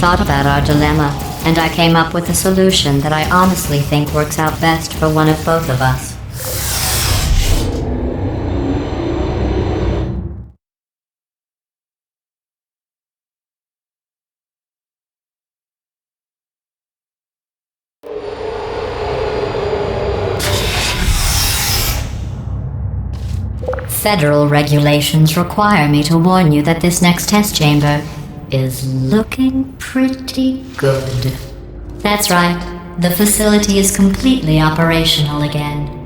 thought about our dilemma, and I came up with a solution that I honestly think works out best for one of both of us. Federal regulations require me to warn you that this next test chamber is looking pretty good. That's right, the facility is completely operational again.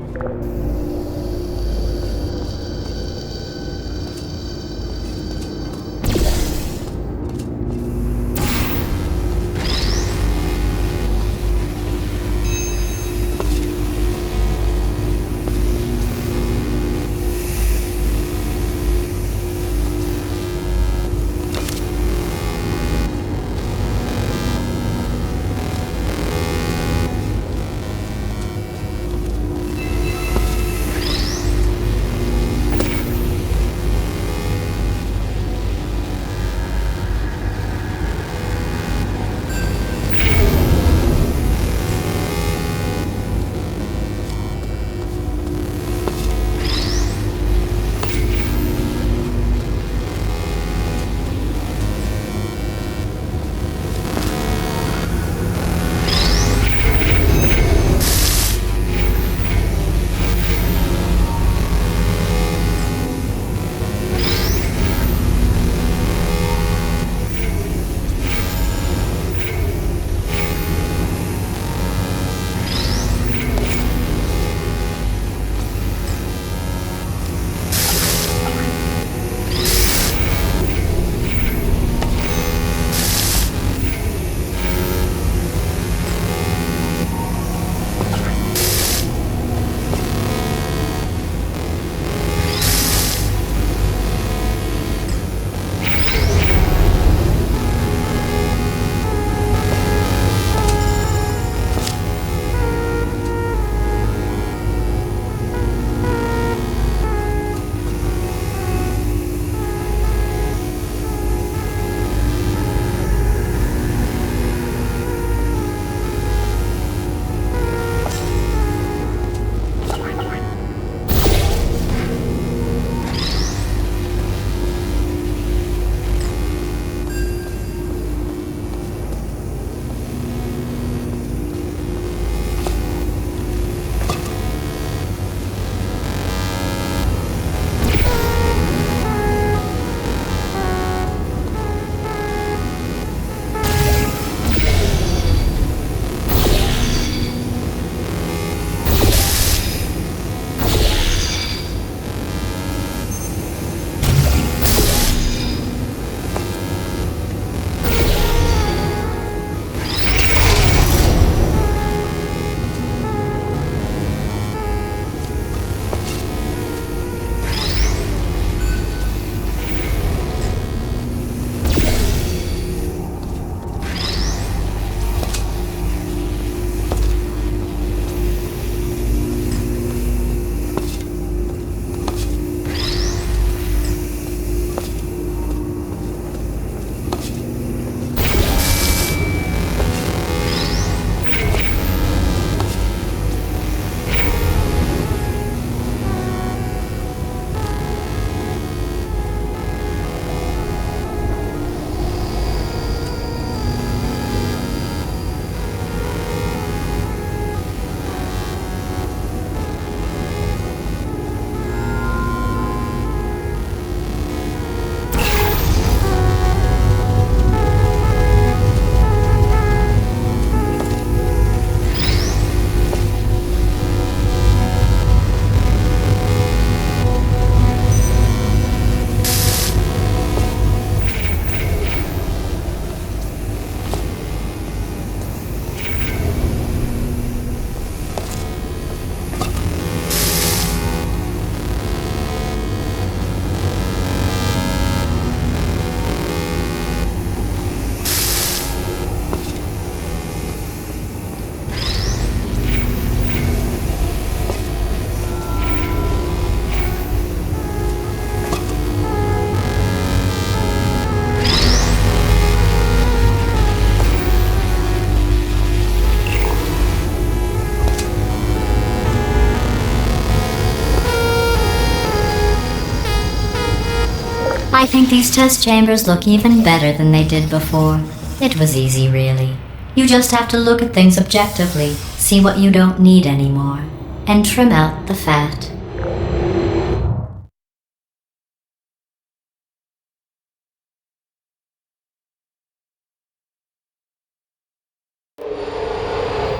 I think these test chambers look even better than they did before. It was easy, really. You just have to look at things objectively, see what you don't need anymore, and trim out the fat.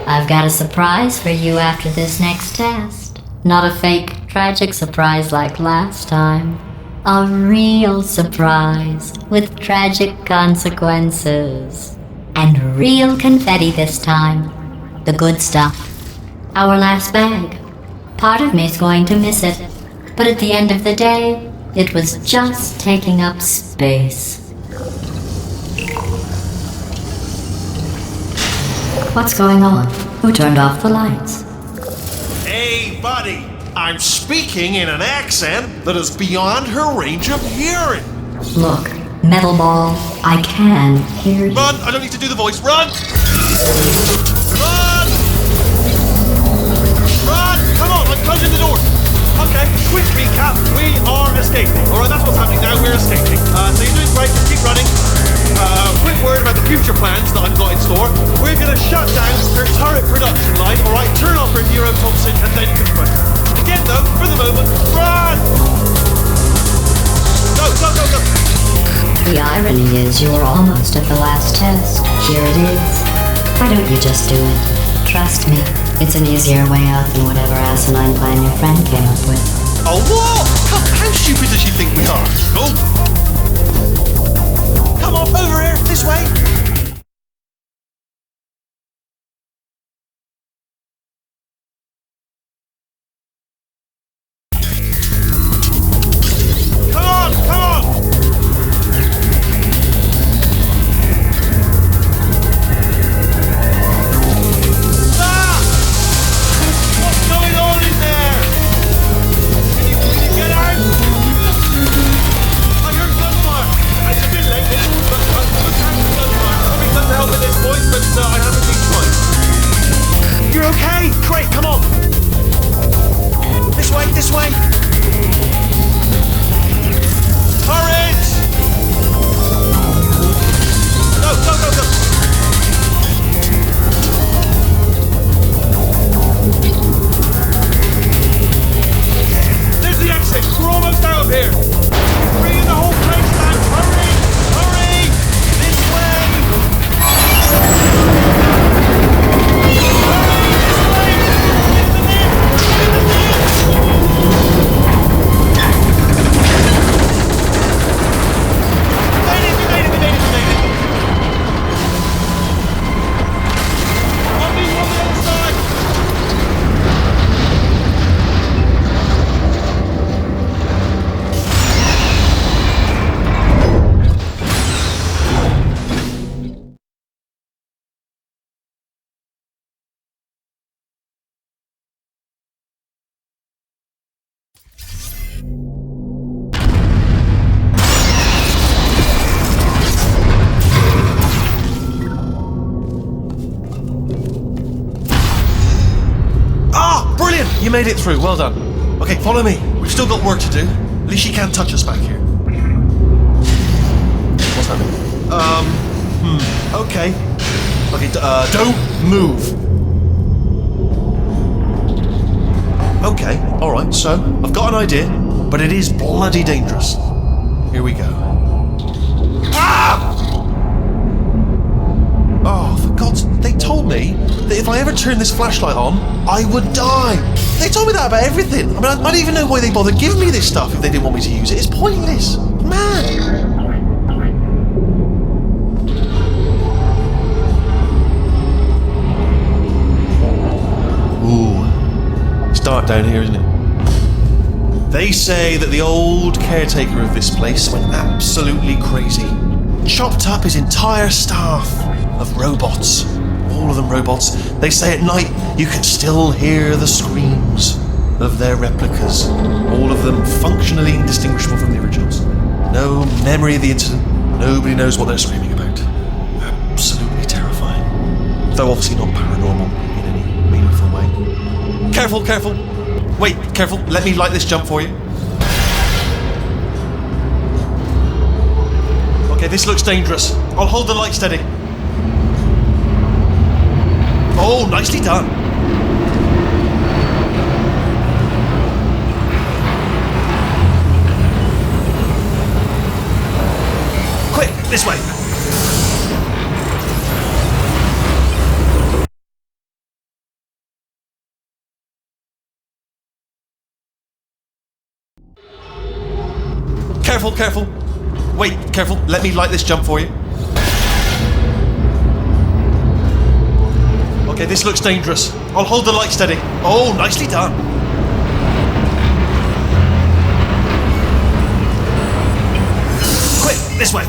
I've got a surprise for you after this next test. Not a fake, tragic surprise like last time. A real surprise with tragic consequences. And real confetti this time. The good stuff. Our last bag. Part of me's going to miss it. But at the end of the day, it was just taking up space. What's going on? Who turned off the lights? Hey, buddy! I'm speaking in an accent that is beyond her range of hearing. Look, Metal Ball, I can hear you. Run! I don't need to do the voice. Run! Run! Run! Come on, I'm closing the door. Okay, quick recap. We are escaping. Alright, that's what's happening now. We're escaping. So you're doing great. Just keep running. Quick word about the future plans that I've got in store. We're going to shut down her turret production line, alright? Turn off her neurotoxin and then confront her. Again, though, for the moment, run! Go, go, go, go! The irony is you were almost at the last test. Here it is. Why don't you just do it? Trust me, it's an easier way out than whatever asinine plan your friend came up with. Oh, what? How stupid does she think we are? Oh! Come on, over here, this way! Come on, come on! Ah! What's going on in there? Can you get out? I heard gunfire. It's a bit late, but look out for gunfire. Probably doesn't help at this point, but I haven't been trying. You're okay? Great, come on. This way, this way. Turret! Go, go, go, go. There's the exit. We're almost out of here. You're bringing the whole place down. Hurry! Hurry! This way! Hurry! This way! In the lift! In the lift! We made it! We made it! We made it! We made it! I'll meet you on the other side! Ah, brilliant! You made it through. Well done. Okay, follow me. We've still got work to do. At least she can't touch us back here. What's happening? Okay. Okay, don't move. Okay, alright, so I've got an idea, but it is bloody dangerous. Here we go. Ah! Oh, for God's sake, they told me that if I ever turned this flashlight on, I would die. They told me that about everything. I mean, I don't even know why they bothered giving me this stuff if they didn't want me to use it. It's pointless. Man. Ooh, it's dark down here, isn't it? They say that the old caretaker of this place went absolutely crazy. Chopped up his entire staff of robots. All of them robots. They say at night you can still hear the screams of their replicas. All of them functionally indistinguishable from the originals. No memory of the incident. Nobody knows what they're screaming about. Absolutely terrifying. Though obviously not paranormal in any meaningful way. Careful, careful. Wait, careful. Let me light this jump for you. Okay, this looks dangerous. I'll hold the light steady. Oh, nicely done. Quick, this way. Careful, careful. Wait, careful. Let me light this jump for you. Okay, this looks dangerous. I'll hold the light steady. Oh, nicely done. Quick, this way.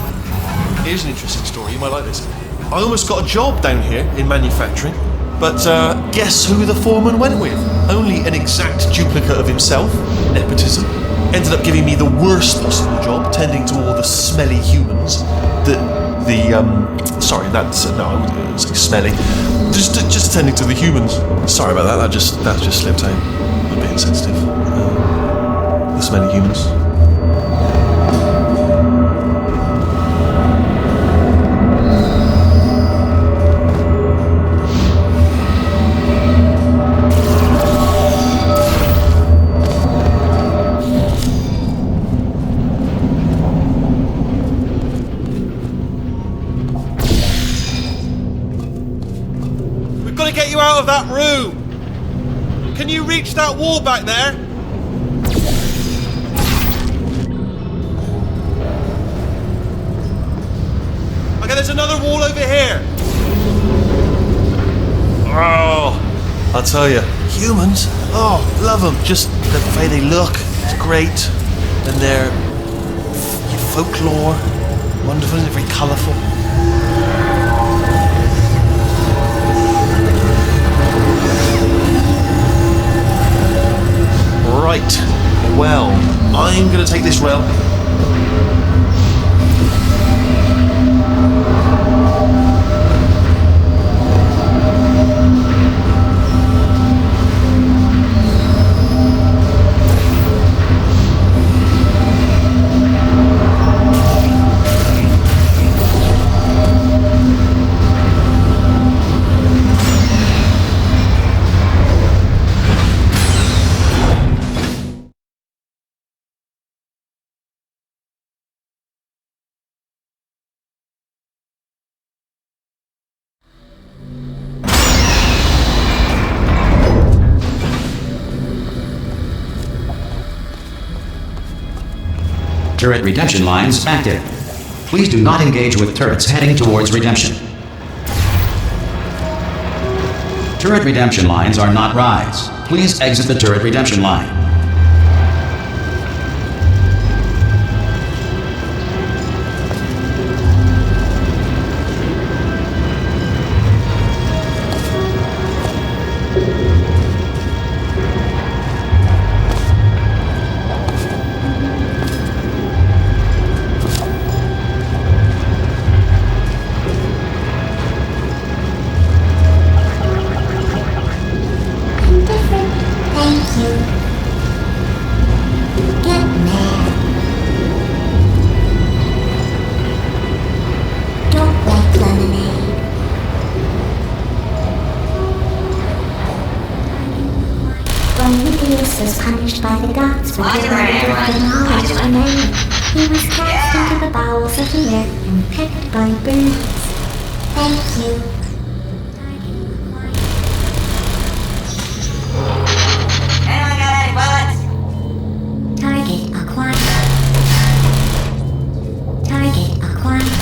Here's an interesting story. You might like this. I almost got a job down here in manufacturing, but guess who the foreman went with? Only an exact duplicate of himself. Nepotism. Ended up giving me the worst possible job, tending to all the smelly humans. Sorry, that's no, I wouldn't say smelly. Just tending to the humans. Sorry about that. That just slipped out. I'm a bit insensitive. The smelly humans. Got to get you out of that room. Can you reach that wall back there? Okay, there's another wall over here. Oh, I'll tell you, humans. Oh, love them. Just the way they look. It's great, and their folklore, wonderful and very colourful. Right, well, I'm going to take this rail. Turret redemption lines active. Please do not engage with turrets heading towards redemption. Turret redemption lines are not rides. Please exit the turret redemption line. Was punished by the gods for killing the knowledge of man. He was cast into the bowels of the earth and pecked by birds. Thank you. Anyone got any bullets? Target acquired. Target acquired.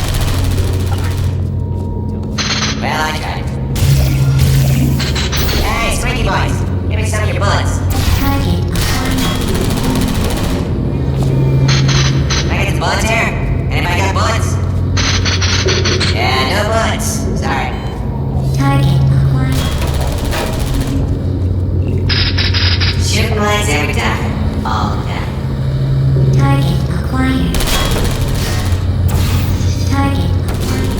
Well, I tried. Hey, Squeaky Boys, give me some of your bullets. Target acquired. Can I get some bullets here? Anybody got bullets? Yeah, no bullets. Sorry. Target acquired. Shooting lights every time. All the time. Target acquired. Target acquired.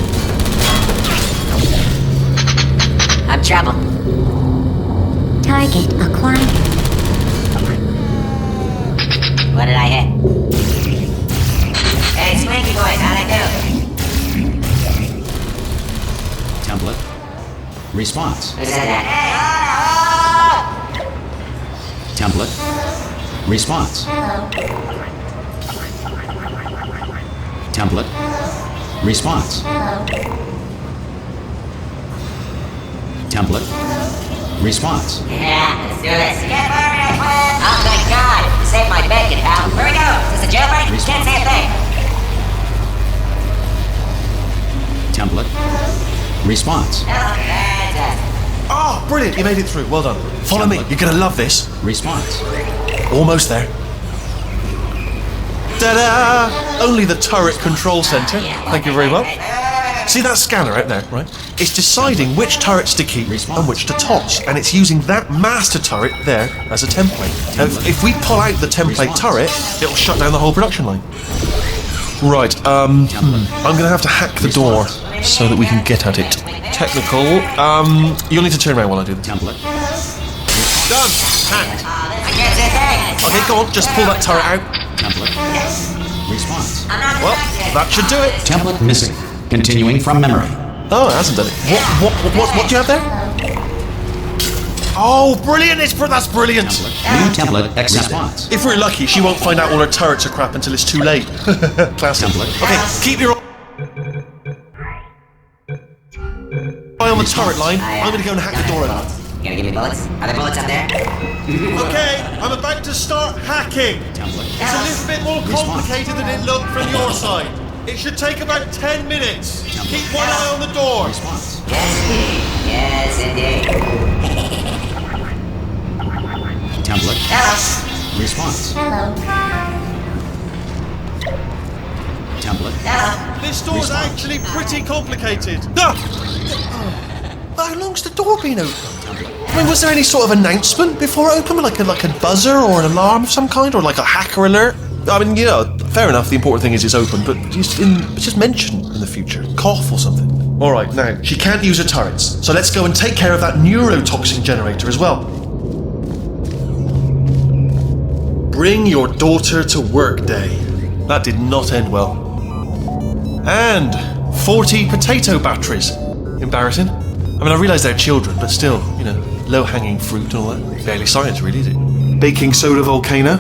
I'm trouble. Target acquired. What did I hit? Hey, Squeaky Boys, how'd I do? Response. Who said that? Hey, Template. Response. Template. Response. Template. Response. Yeah, let's do this. Get fired! Oh my god! You saved my bacon, pal. Where we go? Is this a jailbreak? Can't say a thing. Template. Response. Oh, fantastic. Oh, brilliant! You made it through. Well done. Follow me. You're gonna love this. Response. Almost there. Ta-da! Only the turret control center. Thank you very much. See that scanner out there, right? It's deciding which turrets to keep and which to toss, and it's using that master turret there as a template. Now, if we pull out the template turret, it'll shut down the whole production line. Right, I'm gonna have to hack the door so that we can get at it. Technical, you'll need to turn around while I do this. Template. Done! Hacked. I can't say a thing. Okay, go on, just pull that turret out. Template. Response. I'm not Well, that should do it. Template missing. Continuing from memory. Oh, it hasn't done it. What do you have there? Oh, brilliant! That's brilliant. New template accepted. Response. If we're lucky, she won't find out all her turrets are crap until it's too late. Classic. Template. Okay, keep your eye on the turret line. I'm gonna go and hack the door open. You gonna give me bullets? Are there bullets up there? Okay, I'm about to start hacking. Template. It's a little bit more complicated than it looked from your side. It should take about 10 minutes. Keep one eye on the door. Response. Yes, indeed. Template. Hello. Response. Template. Hello. This door's actually pretty complicated. Ah! How long's the door been open? I mean, was there any sort of announcement before it opened? Like a buzzer or an alarm of some kind? Or like a hacker alert? I mean, you know, fair enough, the important thing is it's open, but just mention in the future. Cough or something. Alright, now, she can't use her turrets, so let's go and take care of that neurotoxin generator as well. Bring your daughter to work day. That did not end well. And 40 potato batteries. Embarrassing. I mean, I realise they're children, but still, you know, low-hanging fruit and all that. Barely science, really, is it? Baking soda volcano.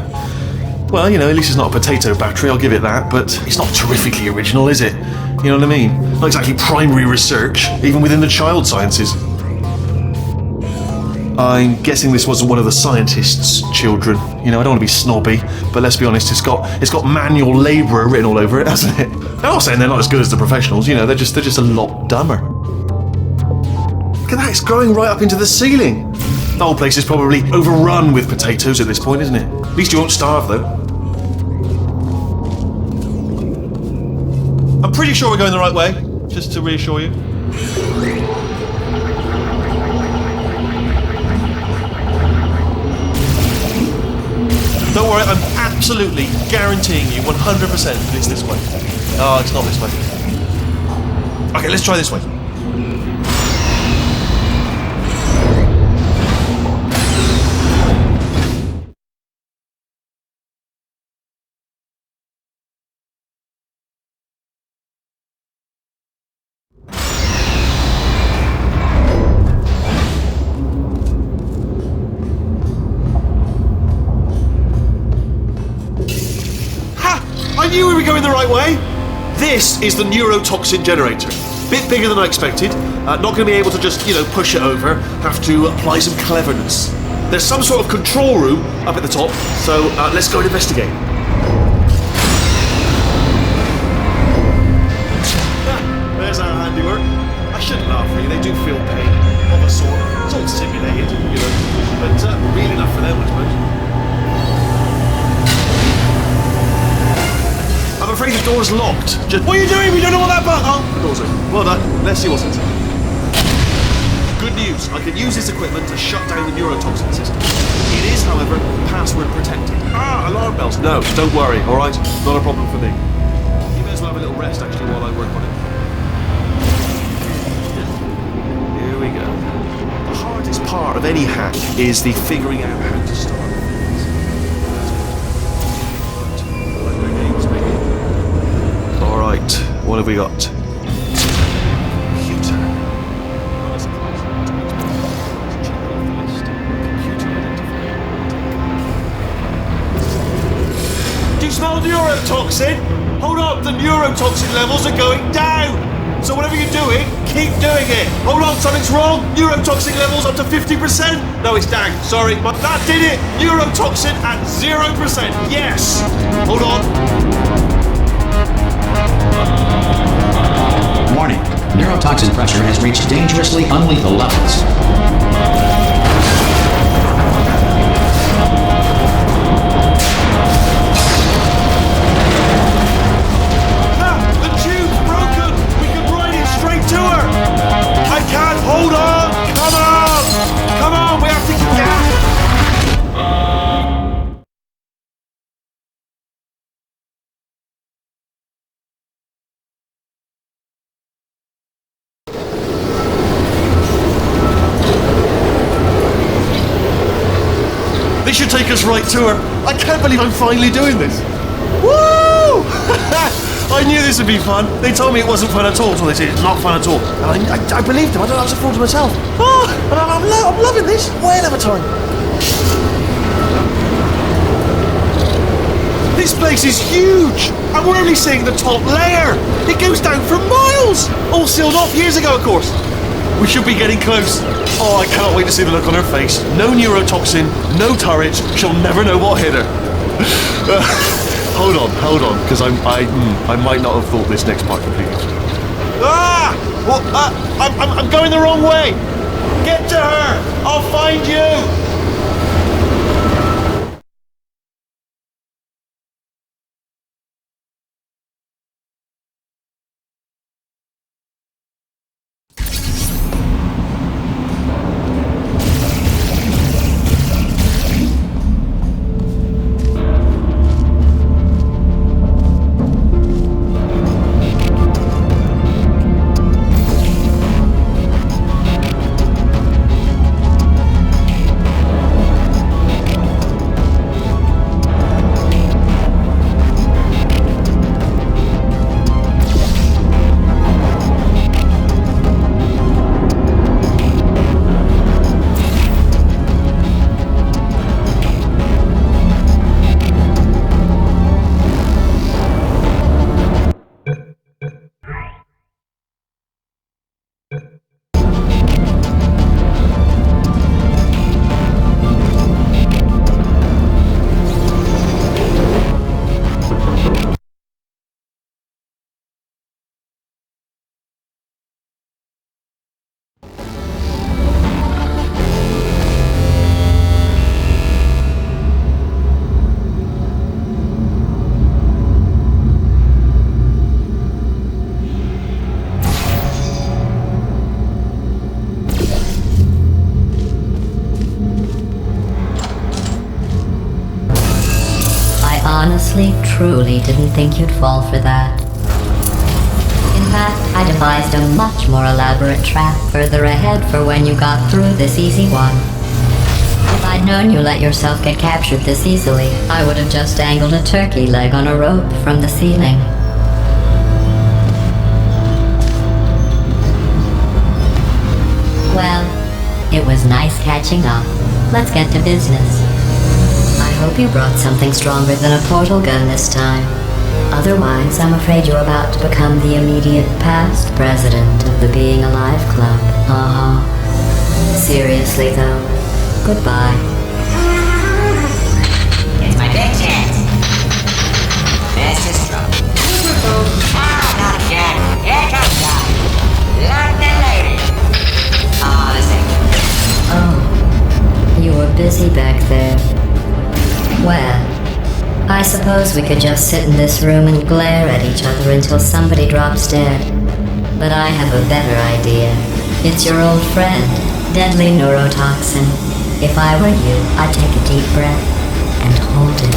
Well, you know, at least it's not a potato battery, I'll give it that, but it's not terrifically original, is it? You know what I mean? Not exactly primary research, even within the child sciences. I'm guessing this wasn't one of the scientists' children. You know, I don't want to be snobby, but let's be honest, it's got manual labourer written all over it, hasn't it? I'm not saying they're not as good as the professionals, you know, they're just a lot dumber. Look at that, it's growing right up into the ceiling. The whole place is probably overrun with potatoes at this point, isn't it? At least you won't starve, though. I'm pretty sure we're going the right way, just to reassure you. Don't worry, I'm absolutely guaranteeing you 100% that it's this way. Oh, it's not this way. Okay, let's try this way. I knew we were going the right way! This is the neurotoxin generator. Bit bigger than I expected. Not going to be able to just, you know, push it over. Have to apply some cleverness. There's some sort of control room up at the top, so let's go and investigate. There's our handiwork. I shouldn't laugh, really. They do feel pain, of a sort. It's all simulated, you know, but real enough for them, I suppose. I'm afraid the door's locked. What are you doing? We don't know what that button. Oh, the door's open. Well done. Let's see what's inside. Good news. I can use this equipment to shut down the neurotoxin system. It is, however, password protected. Alarm bells. No, don't worry. All right, not a problem for me. You may as well have a little rest actually while I work on it. Here we go. The hardest part of any hack is the figuring out how to start. Alright, what have we got? Computer. smell neurotoxin? Hold up, the neurotoxin levels are going down. So whatever you're doing, keep doing it. Hold on, something's wrong. Neurotoxin levels up to 50%. No, it's down. Sorry, but that did it. Neurotoxin at 0%. Yes. Hold on. Warning. Neurotoxin pressure has reached dangerously unlethal levels. The tube's broken. We can ride it straight to her. I can't. Hold on. Come on. Come on. We have to get. This should take us right to her. I can't believe I'm finally doing this. Woo! I knew this would be fun. They told me it wasn't fun at all, so they said it's not fun at all. And I believed them. I don't know, I was a fool to myself. Oh, and I'm loving this. Whale of a time. This place is huge, and we're only seeing the top layer. It goes down for miles. All sealed off years ago, of course. We should be getting close. Oh, I cannot wait to see the look on her face. No neurotoxin, no turrets. She'll never know what hit her. Hold on, because I might not have thought this next part completely. Ah! Well, I'm going the wrong way. Get to her. I'll find you. Honestly, truly didn't think you'd fall for that. In fact, I devised a much more elaborate trap further ahead for when you got through this easy one. If I'd known you let yourself get captured this easily, I would have just dangled a turkey leg on a rope from the ceiling. Well, it was nice catching up. Let's get to business. I hope you brought something stronger than a portal gun this time. Otherwise, I'm afraid you're about to become the immediate past president of the Being Alive Club. Seriously though, goodbye. It's my big chance. This is trouble. Ah, not again. Here comes that. London lady. Oh, this ain't. Oh, you were busy back there. Well, I suppose we could just sit in this room and glare at each other until somebody drops dead. But I have a better idea. It's your old friend, deadly neurotoxin. If I were you, I'd take a deep breath and hold it.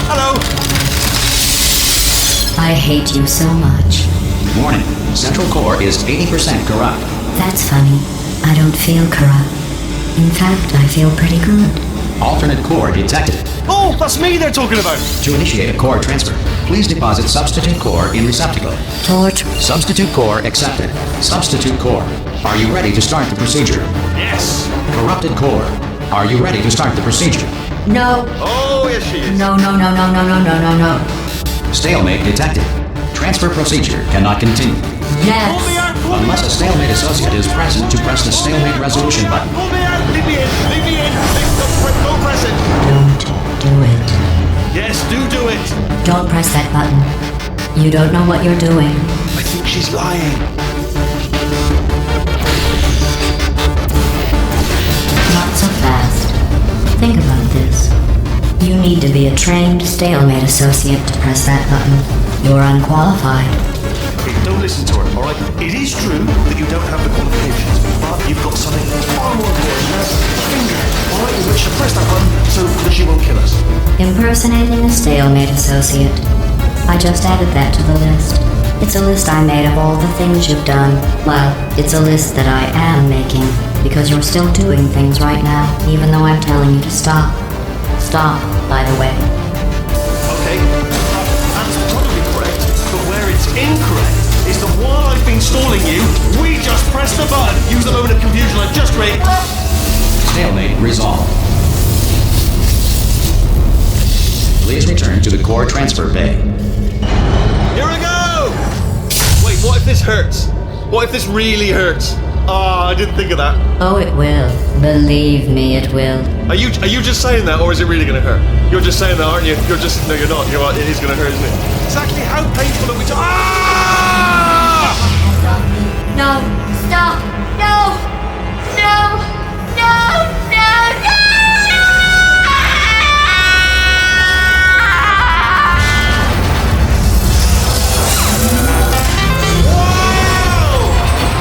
Hello. I hate you so much. Warning. Central core is 80% corrupt. That's funny. I don't feel corrupt. In fact, I feel pretty good. Alternate core detected. Oh, that's me they're talking about. To initiate a core transfer, please deposit substitute core in receptacle. Torch. Substitute core accepted. Substitute core. Are you ready to start the procedure? Yes. Corrupted core. Are you ready to start the procedure? No. Oh, yes, she is. No, no, no, no, no, no, no, no, no. Stalemate detected. Transfer procedure cannot continue. Pull me Yes. out, pull me Unless a stalemate associate is present to press the stalemate resolution button. Pull me out! Leave me in! Leave me in! Don't press it! Don't do it. Yes, do it! Don't press that button. You don't know what you're doing. I think she's lying. Not so fast. Think about this. You need to be a trained stalemate associate to press that button. You're unqualified. Okay, don't listen to her, alright? It is true that you don't have the qualifications, but you've got something far more important. A finger, alright, in which to press that button so that she won't kill us. Impersonating a stalemate associate. I just added that to the list. It's a list I made of all the things you've done. Well, it's a list that I am making, because you're still doing things right now, even though I'm telling you to stop. Stop, by the way. Okay, that's probably correct, but where it's incorrect is that while I've been stalling you, we just pressed the button. Use the moment of confusion I've just created. Stalemate resolved. Please return to the core transfer bay. Here we go! Wait, what if this hurts? What if this really hurts? Ah, I didn't think of that. Oh, it will. Believe me, it will. Are you just saying that, or is it really going to hurt? You're just saying that, aren't you? You're just no, you're not. It is going to hurt, isn't it? Exactly how painful are we? Ah! No! Stop! No! No! No! No! No! Whoa!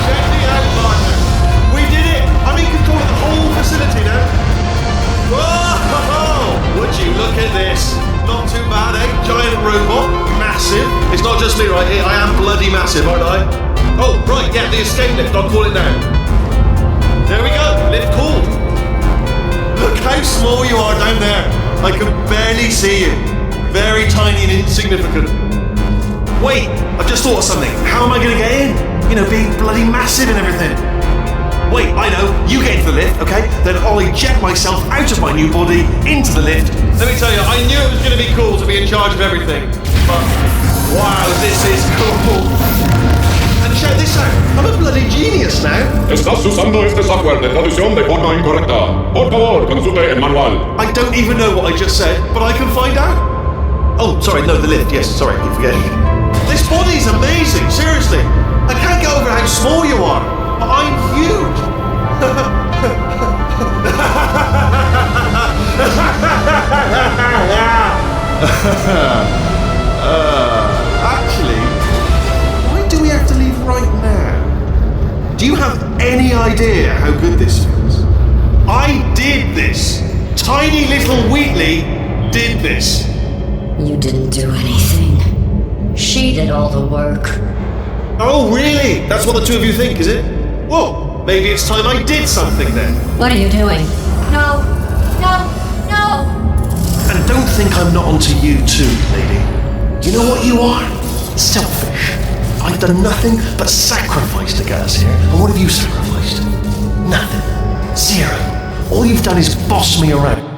Check me out, partner. We did it. I'm in control of the whole facility now. Whoa! Would you look at this? Not too bad, eh? Giant robot, massive. It's not just me, right? I am bloody massive, aren't I? Oh, right, yeah, the escape lift. I'll call it now. There we go. Lift called. Look how small you are down there. I can barely see you. Very tiny and insignificant. Wait, I've just thought of something. How am I going to get in? You know, being bloody massive and everything. Wait, I know. You get into the lift, okay? Then I'll eject myself out of my new body into the lift. Let me tell you, I knew it was going to be cool to be in charge of everything. But, wow, this is cool. And check this out. I'm a bloody genius now. Estás usando este software de traducción de forma incorrecta. Por favor, consulte el manual. I don't even know what I just said, but I can find out. Oh, sorry, no, the lift. Yes, sorry, I keep forgetting. This body's amazing, seriously. I can't get over how small you are, but I'm huge. Actually, why do we have to leave right now? Do you have any idea how good this feels? I did this. Tiny little Wheatley did this. You didn't do anything. She did all the work. Oh, really? That's what the two of you think, is it? Well, maybe it's time I did something then. What are you doing? No! No! No! And don't think I'm not onto you too, lady. You know what you are? Selfish. I've done nothing but sacrifice to get us here. And what have you sacrificed? Nothing. Zero. All you've done is boss me around.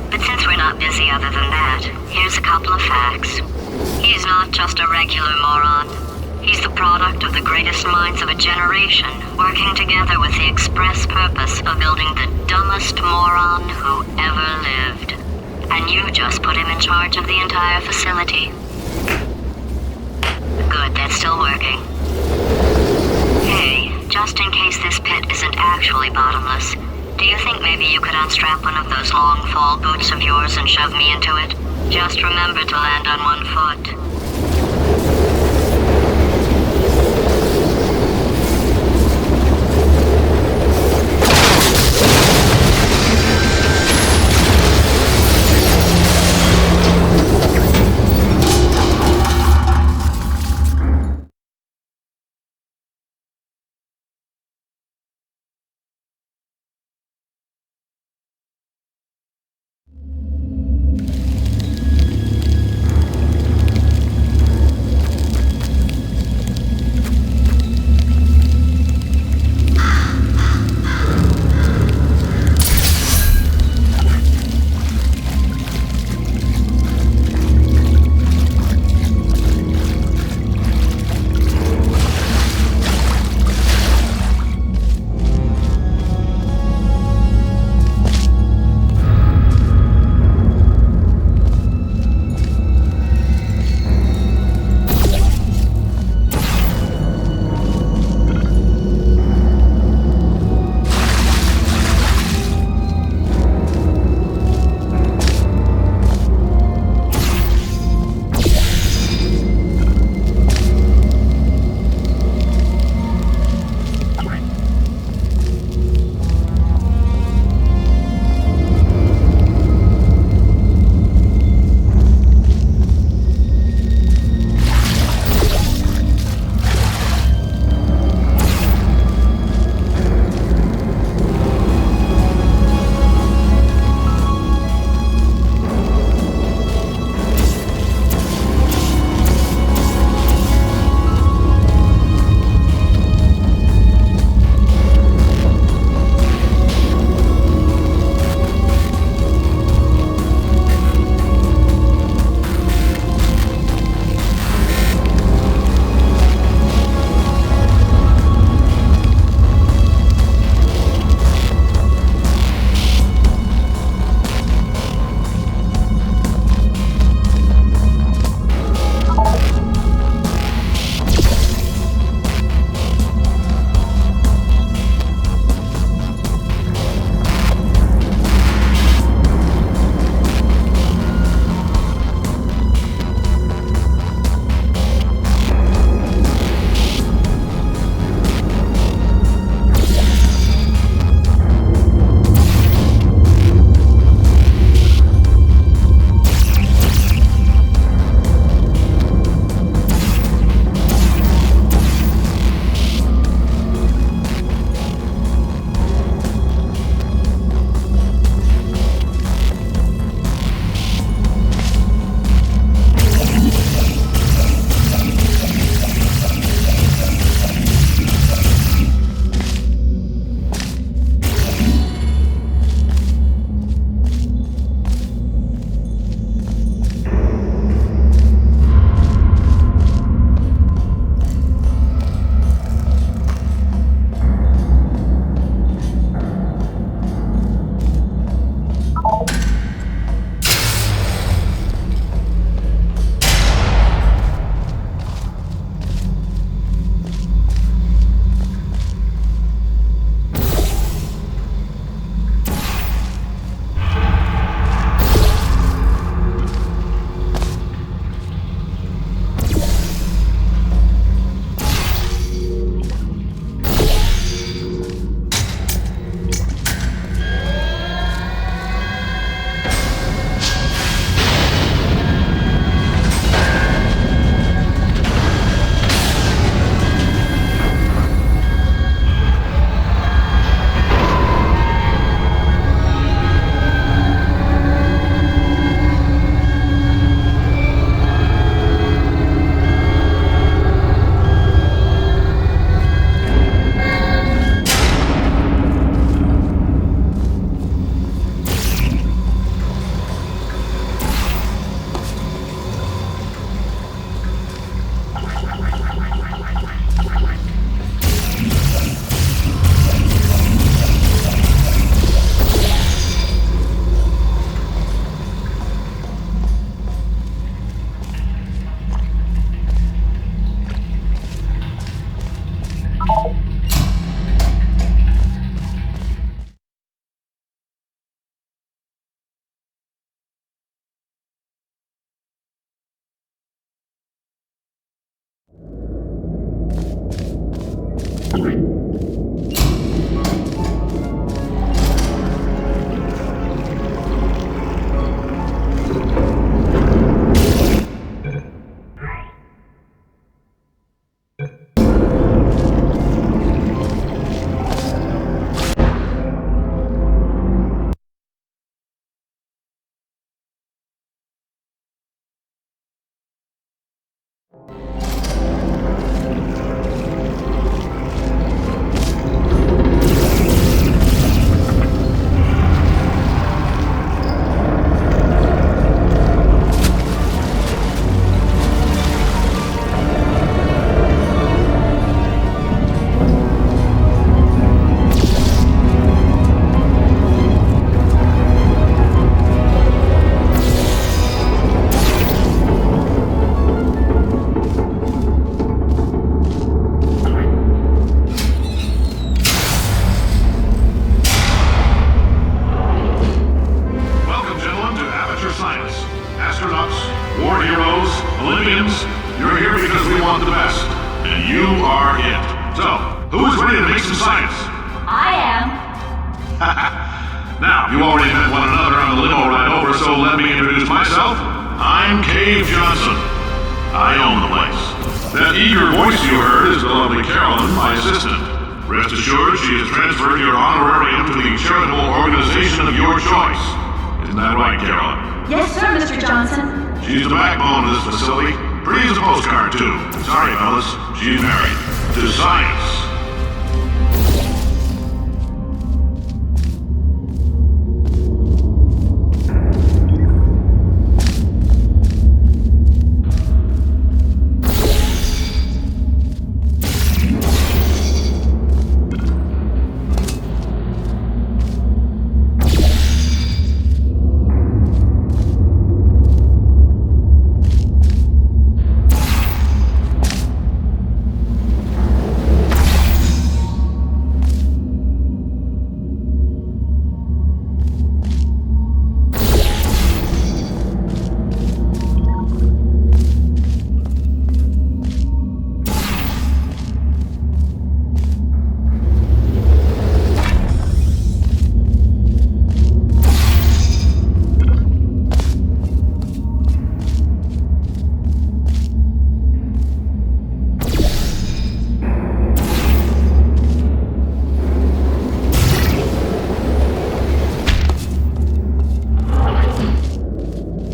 But since we're not busy other than that, here's a couple of facts. He's not just a regular moron. He's the product of the greatest minds of a generation, working together with the express purpose of building the dumbest moron who ever lived. And you just put him in charge of the entire facility. Good, that's still working. Hey, just in case this pit isn't actually bottomless, do you think maybe you could unstrap one of those long fall boots of yours and shove me into it? Just remember to land on one foot. Olympians, you're here because we want the best. And you are it. So, who's ready to make some science? I am. Now, you already met one another on the limo ride over, so let me introduce myself. I'm Cave Johnson. I own the place. That eager voice you heard is the lovely Carolyn, my assistant. Rest assured, she has transferred your honorarium to the charitable organization of your choice. Isn't that right, Carolyn? Yes, sir, Mr. Johnson. She's the backbone of this facility. Pretty as a postcard, too. Sorry, fellas. She's married. To science.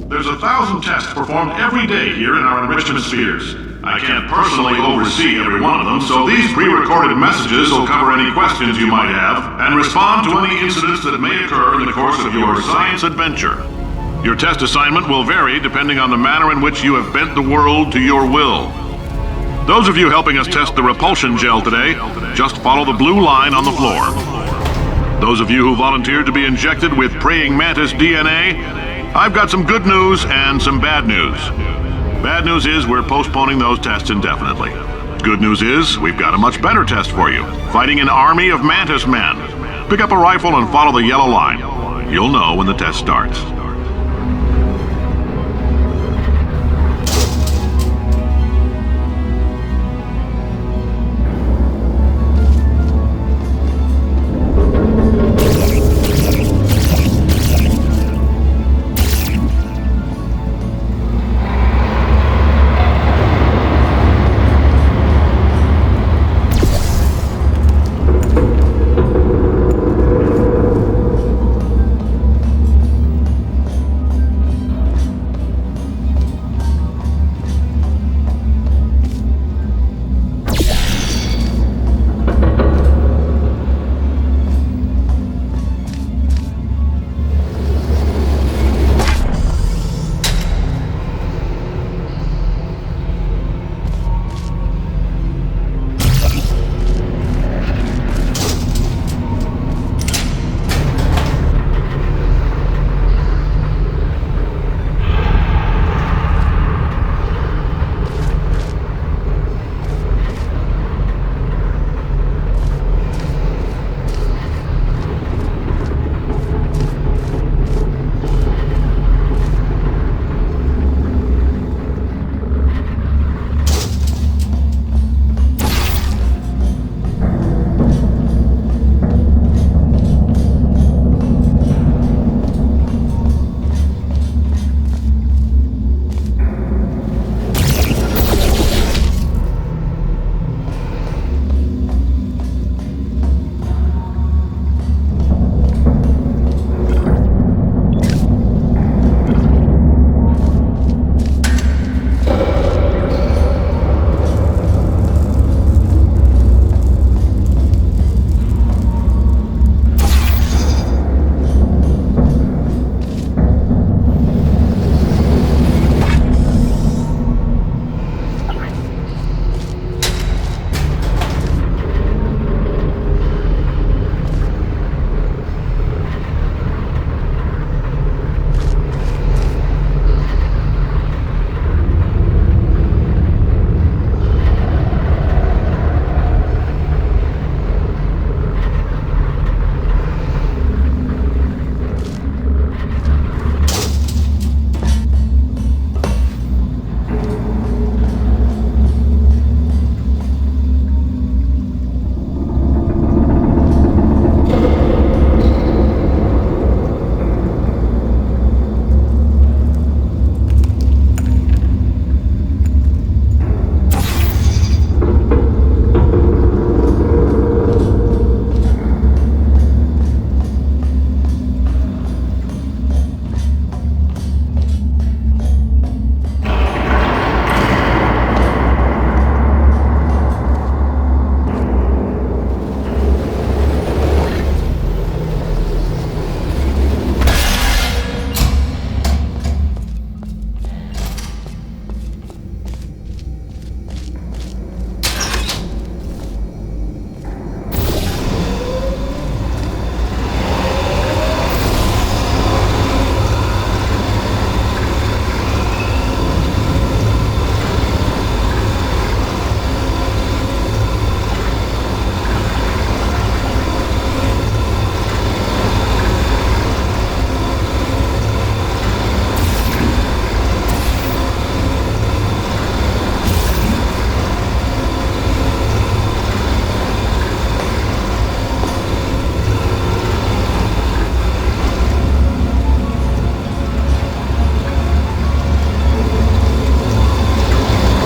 There's 1,000 tests performed every day here in our enrichment spheres. I can't personally oversee every one of them, so these pre-recorded messages will cover any questions you might have and respond to any incidents that may occur in the course of your science adventure. Your test assignment will vary depending on the manner in which you have bent the world to your will. Those of you helping us test the repulsion gel today, just follow the blue line on the floor. Those of you who volunteered to be injected with praying mantis DNA, I've got some good news and some bad news. Bad news is we're postponing those tests indefinitely. Good news is we've got a much better test for you. Fighting an army of mantis men. Pick up a rifle and follow the yellow line. You'll know when the test starts.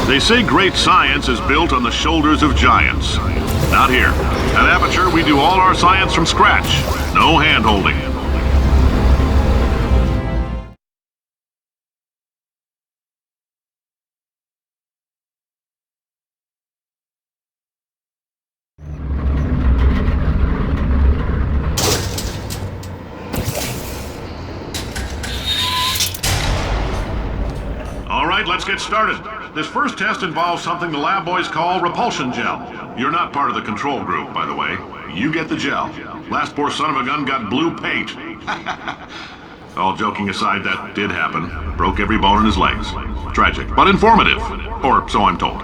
They say great science is built on the shoulders of giants. Not here. At Aperture, we do all our science from scratch. No hand-holding. All right, let's get started. This first test involves something the lab boys call repulsion gel. You're not part of the control group, by the way. You get the gel. Last poor son of a gun got blue paint. All joking aside, that did happen. Broke every bone in his legs. Tragic, but informative. Or so I'm told.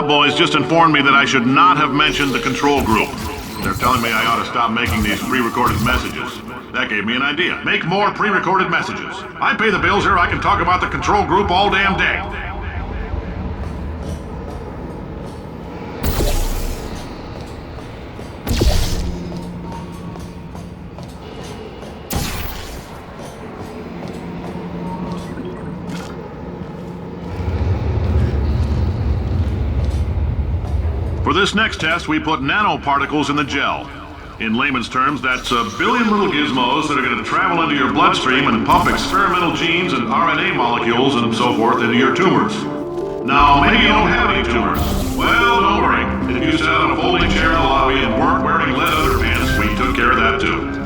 Boys just informed me that I should not have mentioned the control group. They're telling me I ought to stop making these pre-recorded messages. That gave me an idea. Make more pre-recorded messages. I pay the bills here, I can talk about the control group all damn day. For this next test, we put nanoparticles in the gel. In layman's terms, that's a billion little gizmos that are going to travel into your bloodstream and pump experimental genes and RNA molecules and so forth into your tumors. Now, maybe you don't have any tumors. Well, don't worry. If you sat on a folding chair in the lobby and weren't wearing lead underpants, we took care of that too.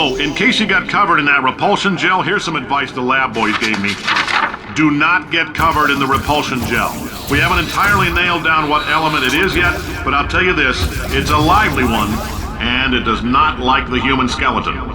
Oh, in case you got covered in that repulsion gel, here's some advice the lab boys gave me. Do not get covered in the repulsion gel. We haven't entirely nailed down what element it is yet, but I'll tell you this, it's a lively one, and it does not like the human skeleton.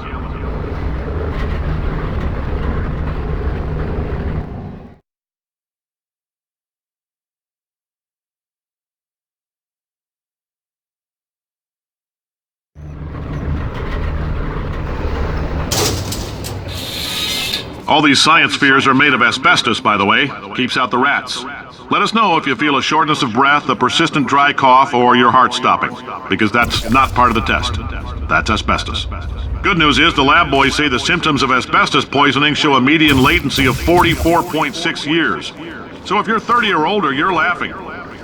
All these science spheres are made of asbestos, by the way. Keeps out the rats. Let us know if you feel a shortness of breath, a persistent dry cough, or your heart stopping, because that's not part of the test. That's asbestos. Good news is the lab boys say the symptoms of asbestos poisoning show a median latency of 44.6 years. So if you're 30 or older, you're laughing.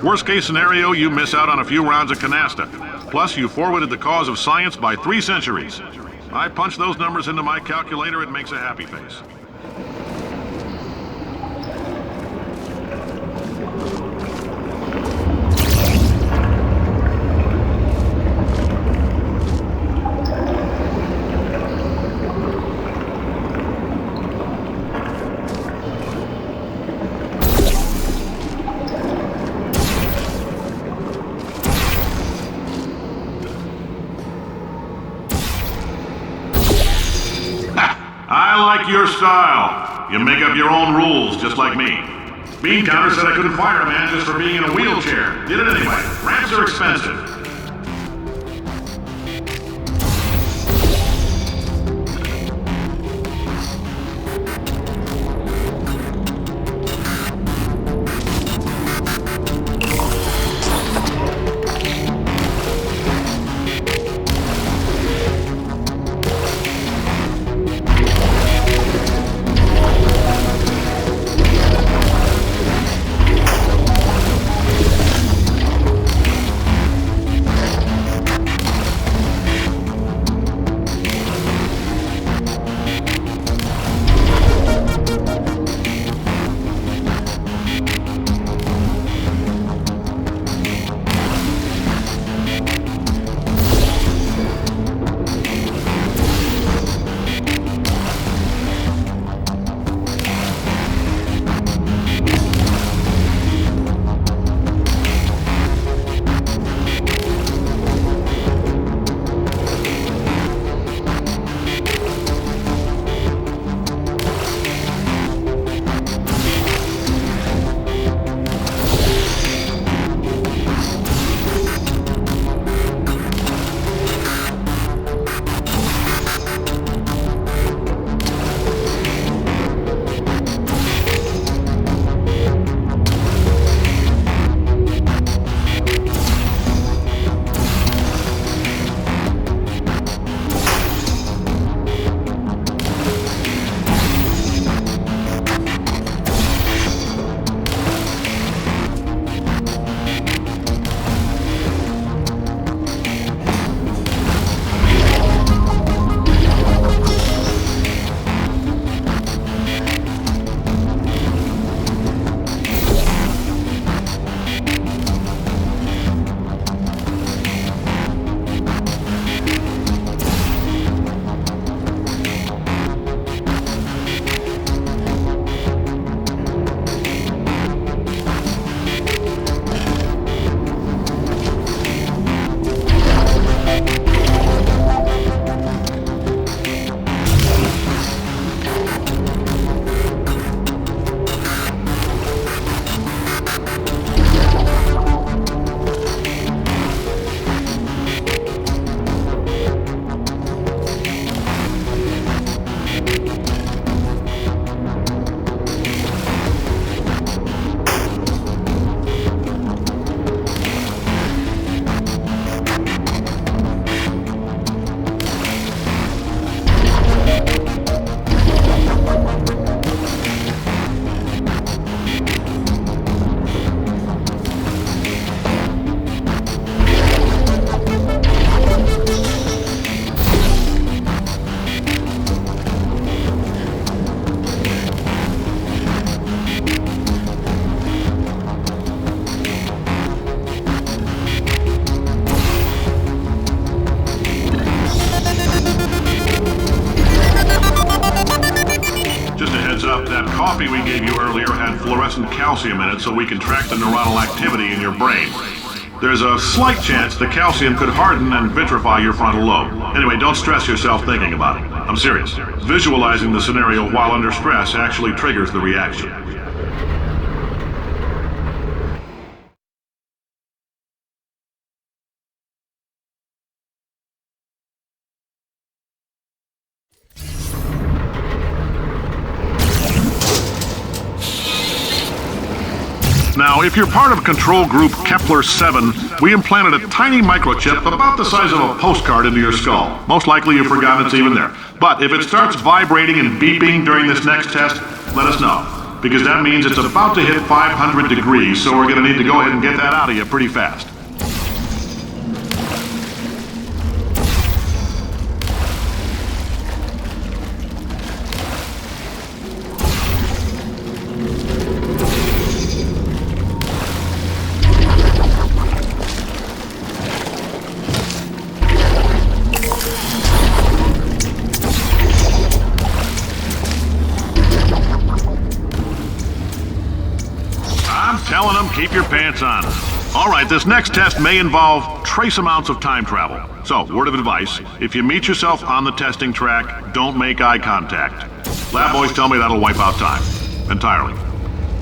Worst case scenario, you miss out on a few rounds of canasta. Plus, you forwarded the cause of science by 3 centuries. I punch those numbers into my calculator, it makes a happy face. I like your style. You make up your own rules, just like me. Bean Counter said I couldn't fire a man just for being in a wheelchair. Did it anyway. Ramps are expensive. fluorescent calcium in it so we can track the neuronal activity in your brain. There's a slight chance the calcium could harden and vitrify your frontal lobe. Anyway, don't stress yourself thinking about it. I'm serious. Visualizing the scenario while under stress actually triggers the reaction. Now, if you're part of control group Kepler-7, we implanted a tiny microchip about the size of a postcard into your skull. Most likely you've forgotten it's even there. But if it starts vibrating and beeping during this next test, let us know. Because that means it's about to hit 500 degrees, so we're going to need to go ahead and get that out of you pretty fast. Telling them, keep your pants on. All right, this next test may involve trace amounts of time travel. So, word of advice, if you meet yourself on the testing track, don't make eye contact. Lab boys tell me that'll wipe out time. Entirely.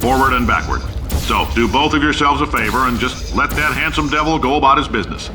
Forward and backward. So, do both of yourselves a favor and just let that handsome devil go about his business.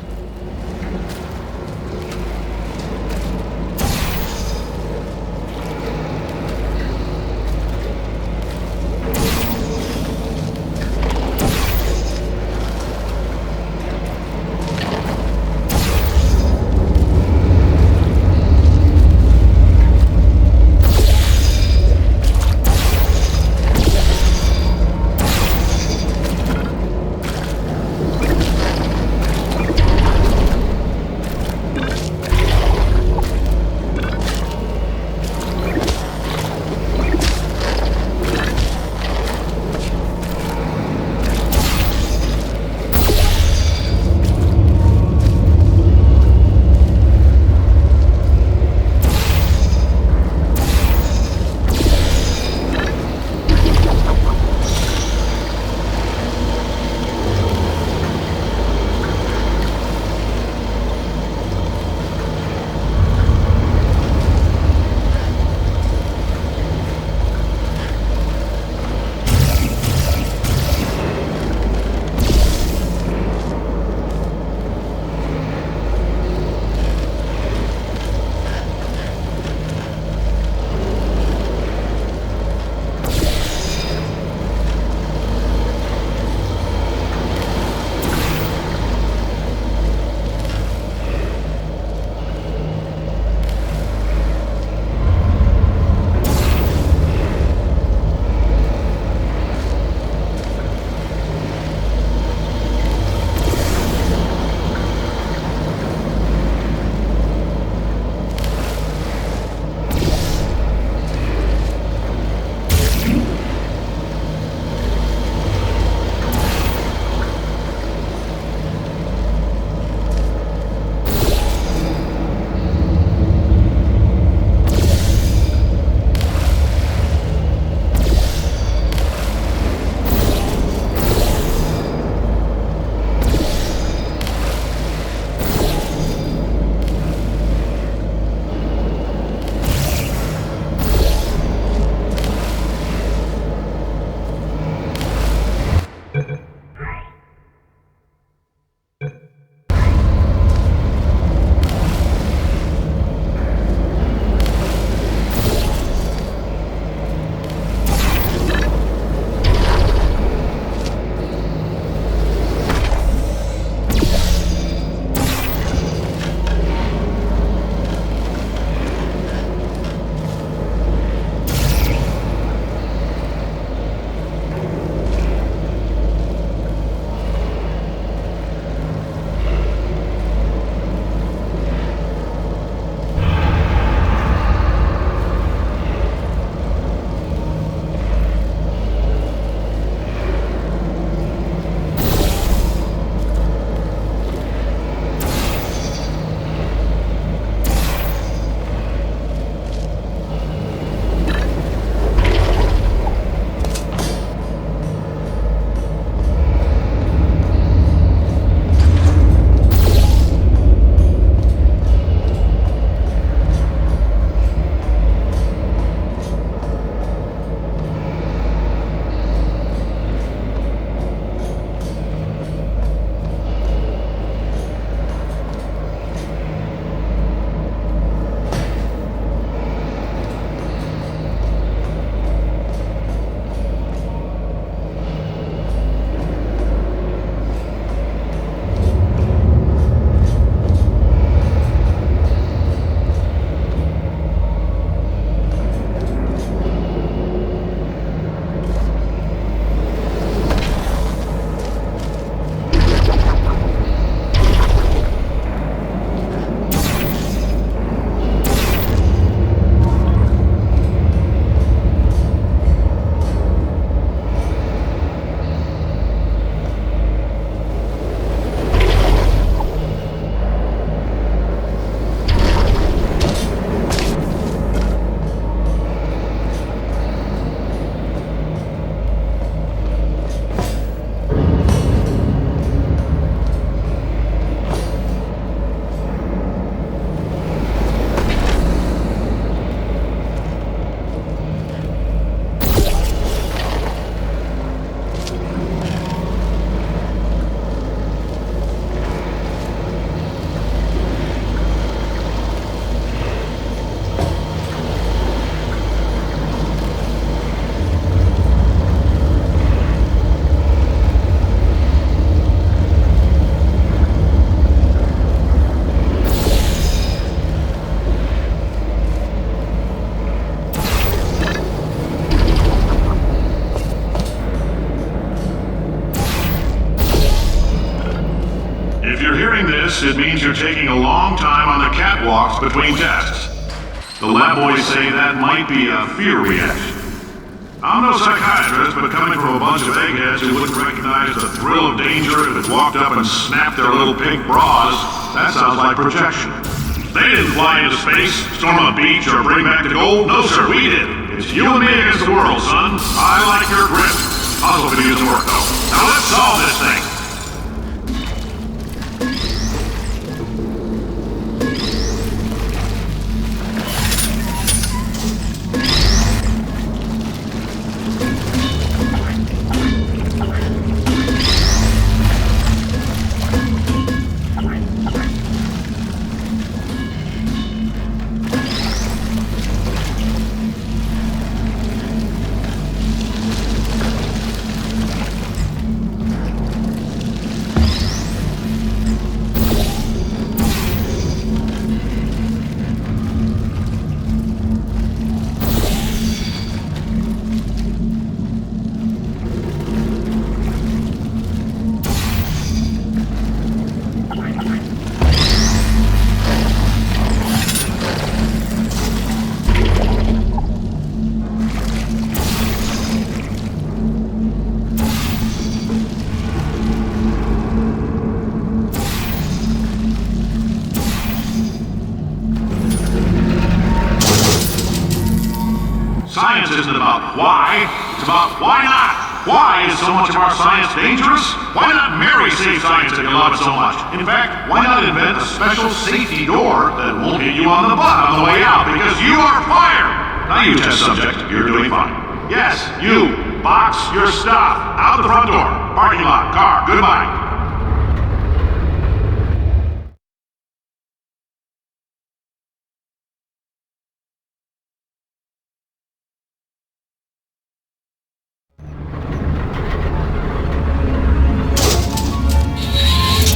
this, it means you're taking a long time on the catwalks between tests. The lab boys say that might be a fear reaction. I'm no psychiatrist, but coming from a bunch of eggheads who wouldn't recognize the thrill of danger if it walked up and snapped their little pink bras, that sounds like projection. They didn't fly into space, storm a beach, or bring back the gold. No, sir, we did. It's you and me against the world, son. I like your grip. Puzzle could use some work, though. Now let's solve this thing. Science isn't about why, it's about why not. Why is so much of our science dangerous? Why not marry safe science if you love it so much? In fact, why not invent a special safety door that won't hit you on the butt on the way out because you are fired? Now you test subject, you're doing fine. Yes, you, box your stuff, out the front door, parking lot, car, goodbye.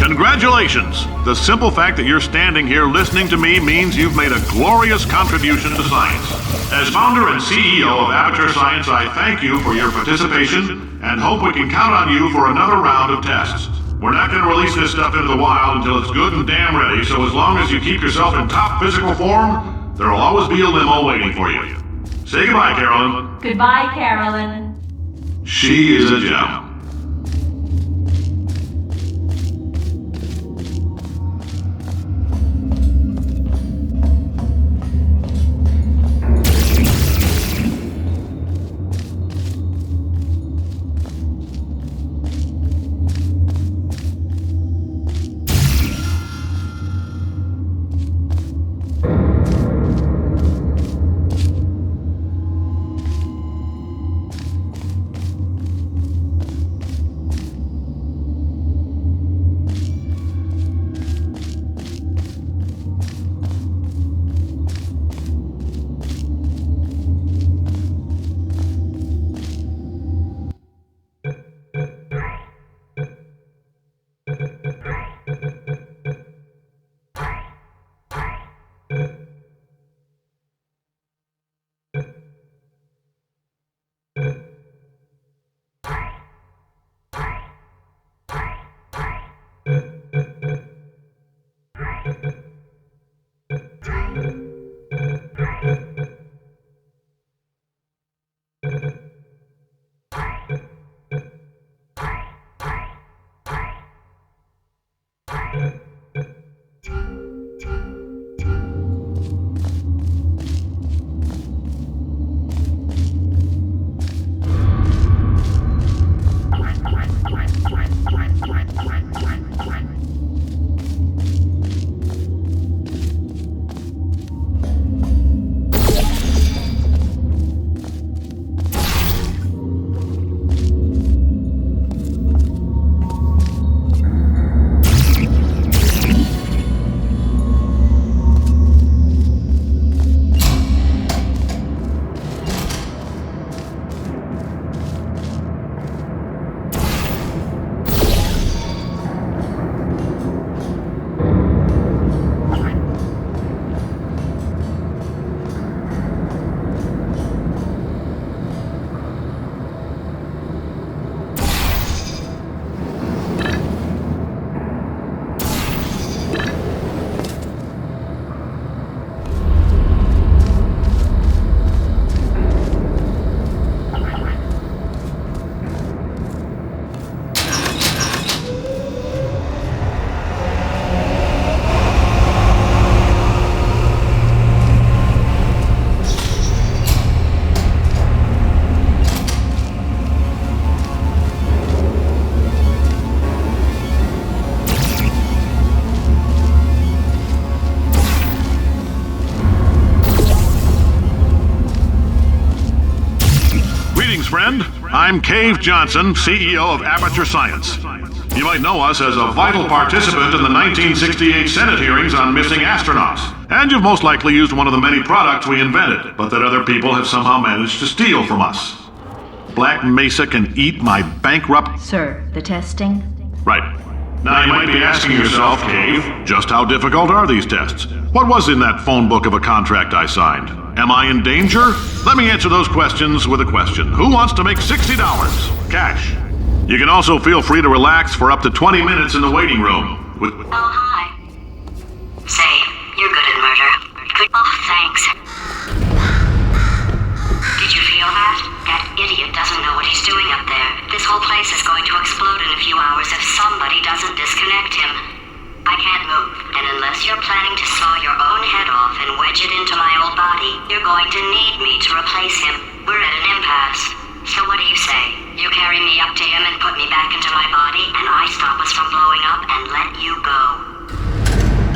Congratulations! The simple fact that you're standing here listening to me means you've made a glorious contribution to science. As founder and CEO of Aperture Science, I thank you for your participation and hope we can count on you for another round of tests. We're not going to release this stuff into the wild until it's good and damn ready, so as long as you keep yourself in top physical form, there'll always be a limo waiting for you. Say goodbye, Carolyn. Goodbye, Carolyn. She is a gem. friend. I'm Cave Johnson, CEO of Aperture Science. You might know us as a vital participant in the 1968 Senate hearings on missing astronauts. And you've most likely used one of the many products we invented, but that other people have somehow managed to steal from us. Black Mesa can eat my bankrupt... Sir, the testing? Right. Now you might be asking yourself, Cave, just how difficult are these tests? What was in that phone book of a contract I signed? Am I in danger? Let me answer those questions with a question. Who wants to make $60? Cash. You can also feel free to relax for up to 20 minutes in the waiting room. With... Oh, hi. Say, you're good at murder. Good. Oh, thanks. Did you feel that? That idiot doesn't know what he's doing up there. This whole place is going to explode in a few hours if somebody doesn't disconnect him. I can't move, and unless you're planning to saw your own head off and wedge it into my old body, you're going to need me to replace him. We're at an impasse. So what do you say? You carry me up to him and put me back into my body, and I stop us from blowing up and let you go.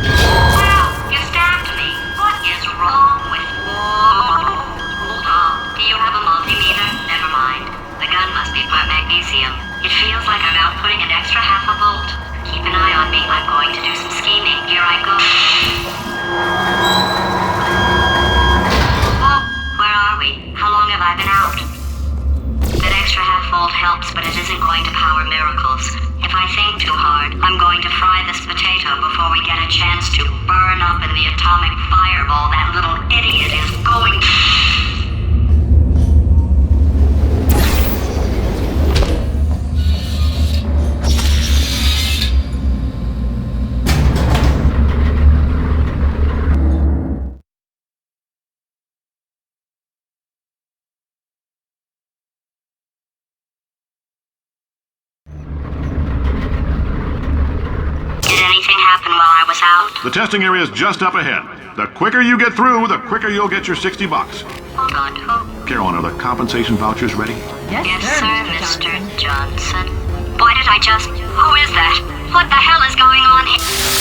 Wow! You stabbed me! What is wrong with you? Hold on. Do you have a multimeter? Never mind. The gun must be part magnesium. It feels like I'm outputting an extra half a volt. Keep an eye on me. I'm going to do some scheming. Here I go. Oh, where are we? How long have I been out? That extra half volt helps, but it isn't going to power miracles. If I think too hard, I'm going to fry this potato before we get a chance to burn up in the atomic fireball that little idiot is going to... Happen while I was out? The testing area is just up ahead. The quicker you get through, the quicker you'll get your $60. Hold on, who? Carolyn, are the compensation vouchers ready? Yes, Yes, sir, Mr. Johnson. Why did I just... Who is that? What the hell is going on here?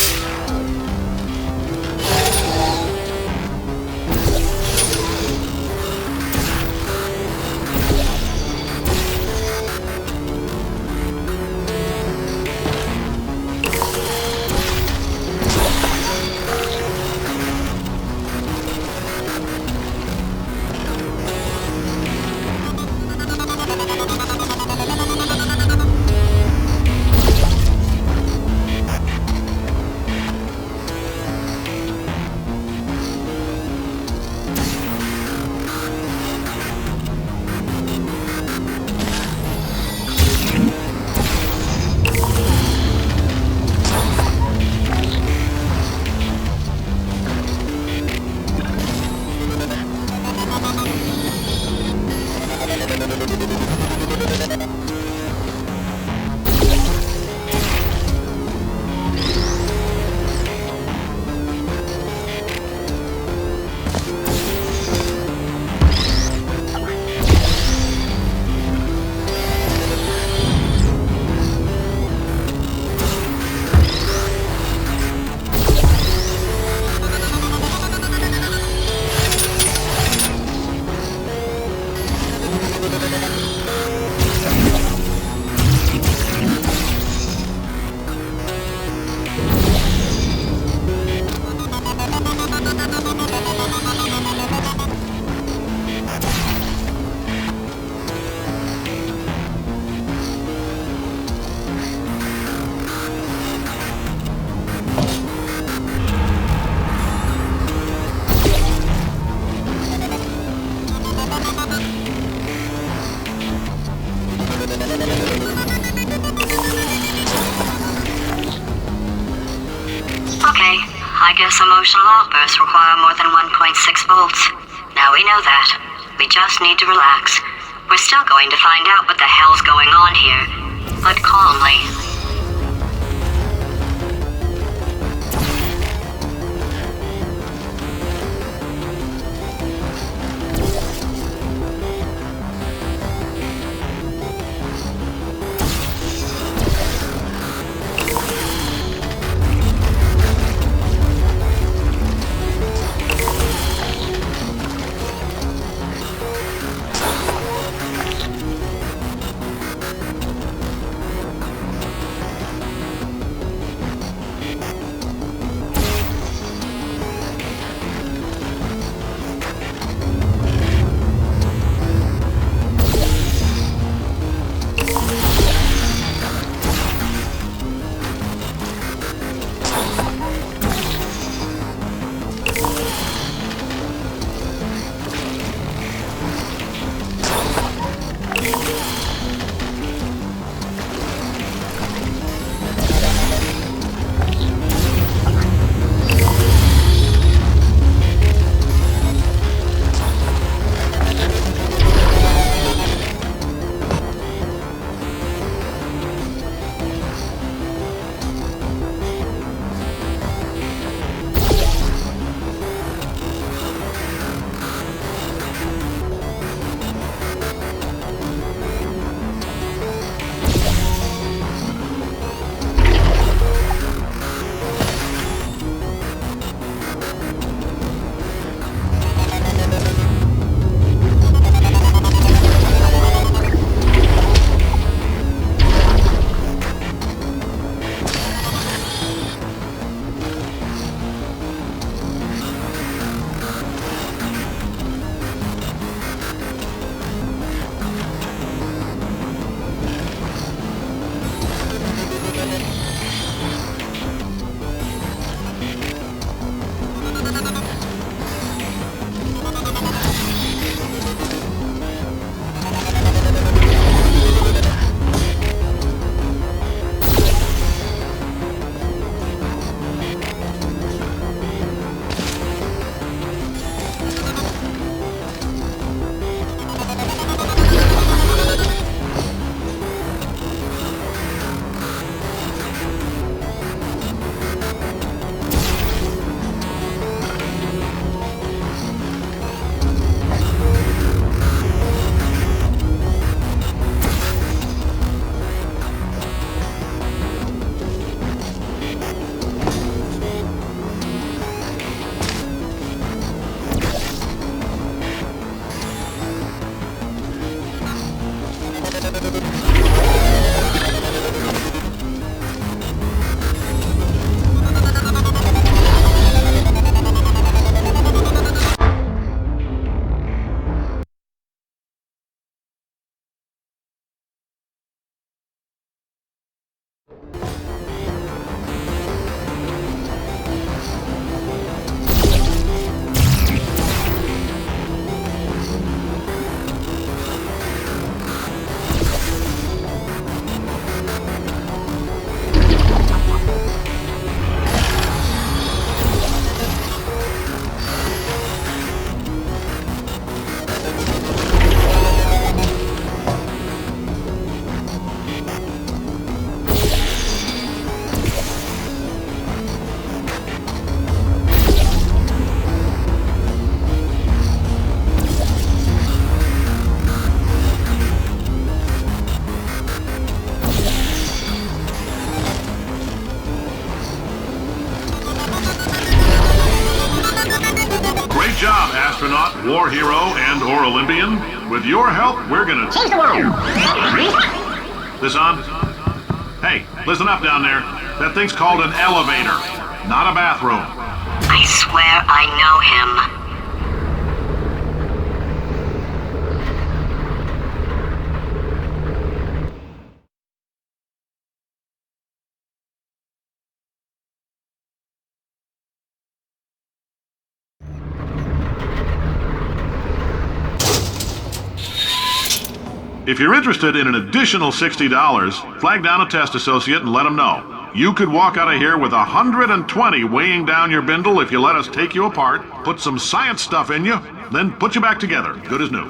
I guess emotional outbursts require more than 1.6 volts. Now we know that. We just need to relax. We're still going to find out what the hell's going on here, but calmly. astronaut, war hero, and/or Olympian. With your help, we're gonna change the world. This on? Hey, listen up down there. That thing's called an elevator, not a bathroom. I swear I know him. If you're interested in an additional $60, flag down a test associate and let them know. You could walk out of here with 120 weighing down your bindle if you let us take you apart, put some science stuff in you, then put you back together, good as new.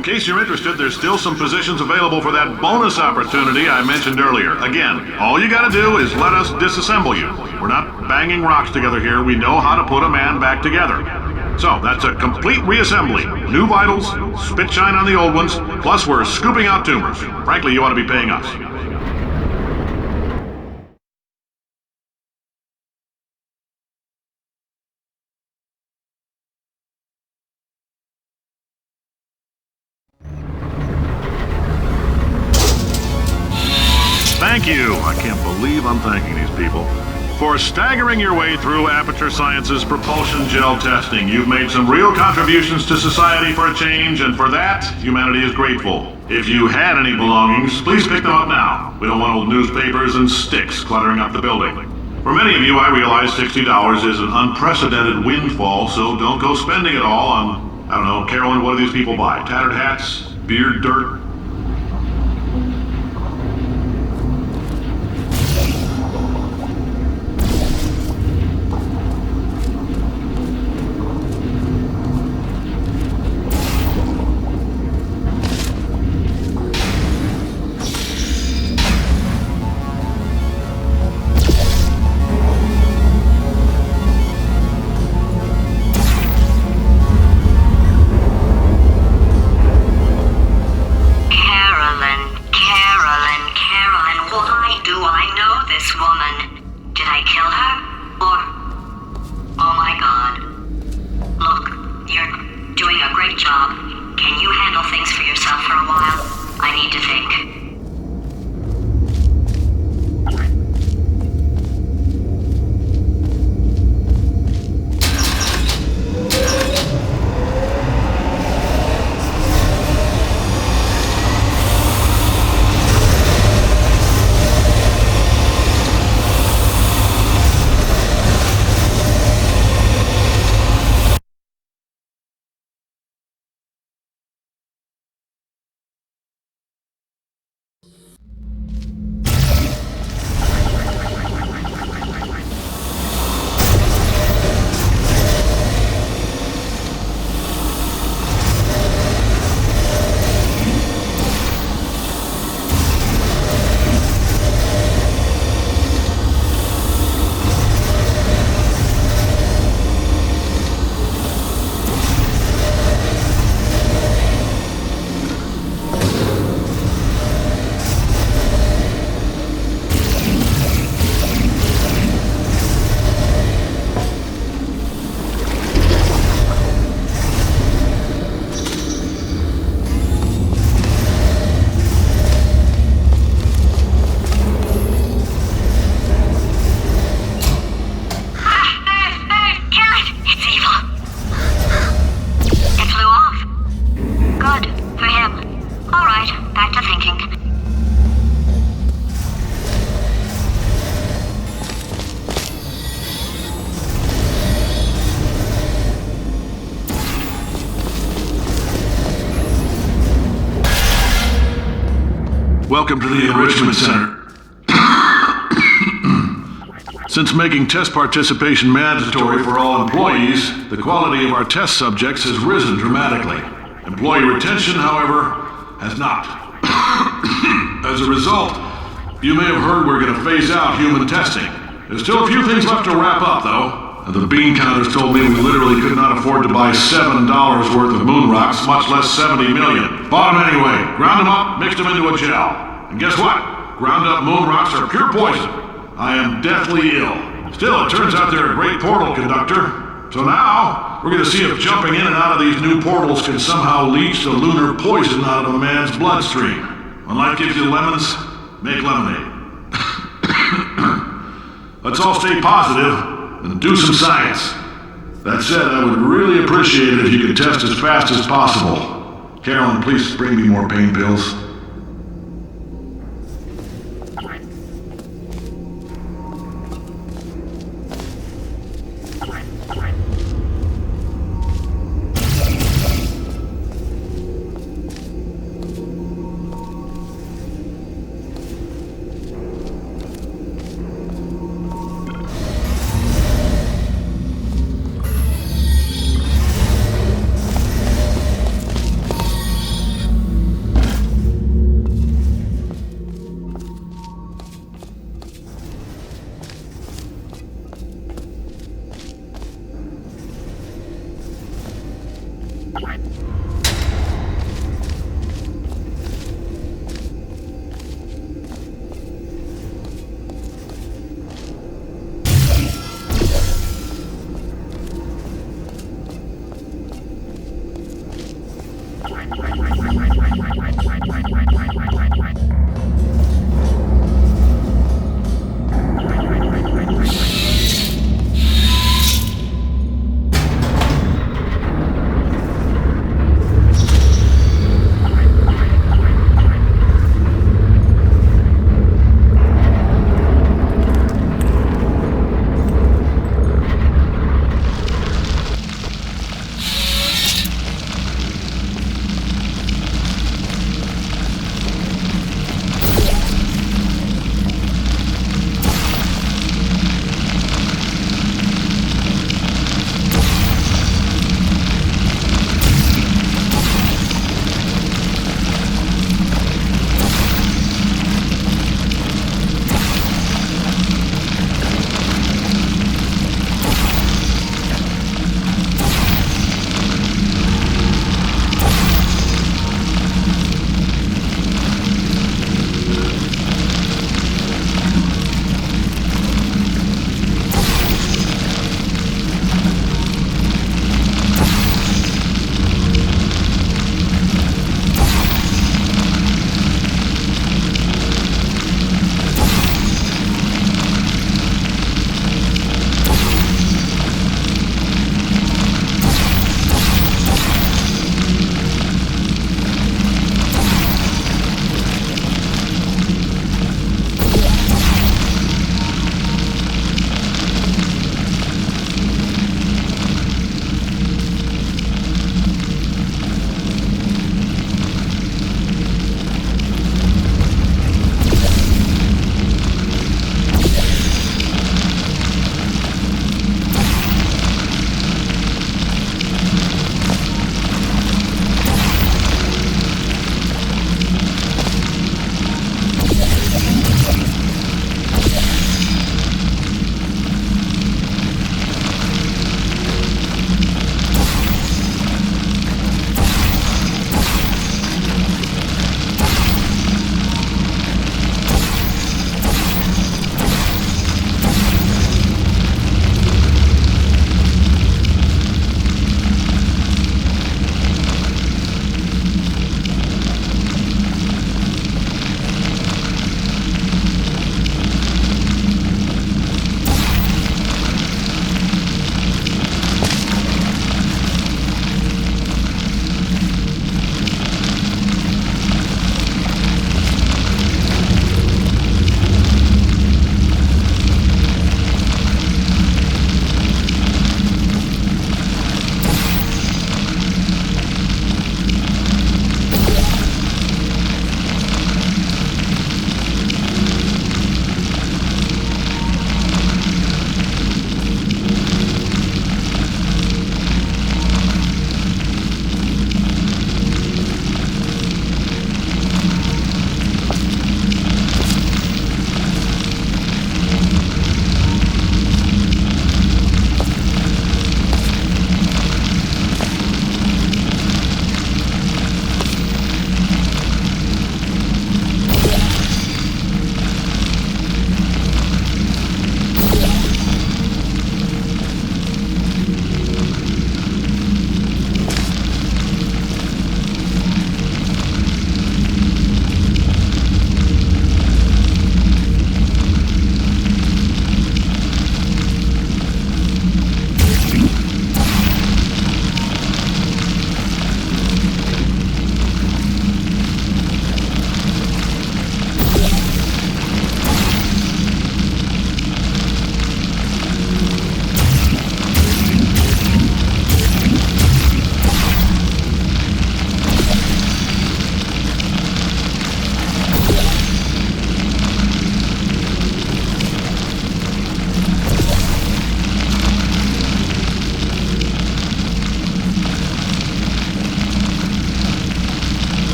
in case you're interested, there's still some positions available for that bonus opportunity I mentioned earlier. Again, all you gotta do is let us disassemble you. We're not banging rocks together here. We know how to put a man back together. So, that's a complete reassembly. New vitals, spit shine on the old ones, plus we're scooping out tumors. Frankly, you ought to be paying us. Thank you. I can't believe I'm thanking these people. For staggering your way through Aperture Science's propulsion gel testing, you've made some real contributions to society for a change, and for that, humanity is grateful. If you had any belongings, please pick them up now. We don't want old newspapers and sticks cluttering up the building. For many of you, I realize $60 is an unprecedented windfall, so don't go spending it all on, I don't know, Carolyn, what do these people buy? Tattered hats? Beard dirt? Welcome to the Enrichment Center. Since making test participation mandatory for all employees, the quality of our test subjects has risen dramatically. Employee retention, however, has not. As a result, you may have heard we're going to phase out human testing. There's still a few things left to wrap up, though. And the bean counters told me we literally could not afford to buy $7 worth of moon rocks, much less 70 million. Bought them anyway, ground them up, mixed them into a gel. And guess what? Ground up moon rocks are pure poison. I am deathly ill. Still, it turns out they're a great portal conductor. So now, we're going to see if jumping in and out of these new portals can somehow leach the lunar poison out of a man's bloodstream. When life gives you lemons, make lemonade. Let's all stay positive and do some science. That said, I would really appreciate it if you could test as fast as possible. Carolyn, please bring me more pain pills.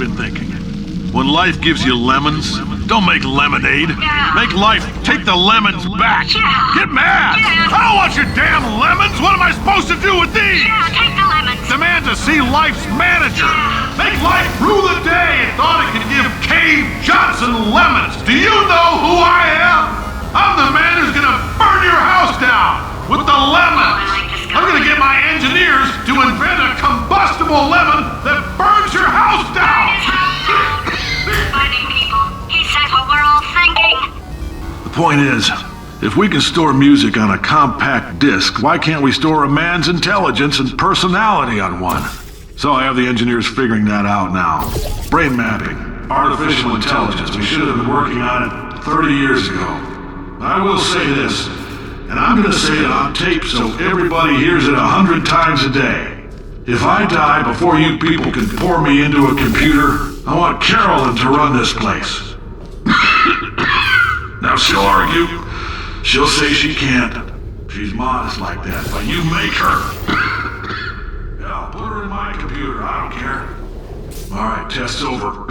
been thinking. When life gives you lemons, don't make lemonade. Make life take the lemons back. Get mad! I don't want your damn lemons! What am I supposed to do with these? Take the lemons. Demand to see life's manager. Make life rue the day and thought it could give Cave Johnson lemons. Do you know who I am? I'm the man who's gonna burn your house down with the lemons. I'm gonna get my engineers to invent a combustible lemon that burns your house down. Fighting people. He said what we're all thinking. The point is, if we can store music on a compact disc, why can't we store a man's intelligence and personality on one? So I have the engineers figuring that out now. Brain mapping, artificial intelligence. We should have been working on it 30 years ago. I will say this, and I'm gonna say it on tape so everybody hears it 100 times a day. If I die before you people can pour me into a computer, I want Carolyn to run this place. Now she'll argue. She'll say she can't. She's modest like that, but you make her. Yeah, put her in my computer, I don't care. Alright, test's over.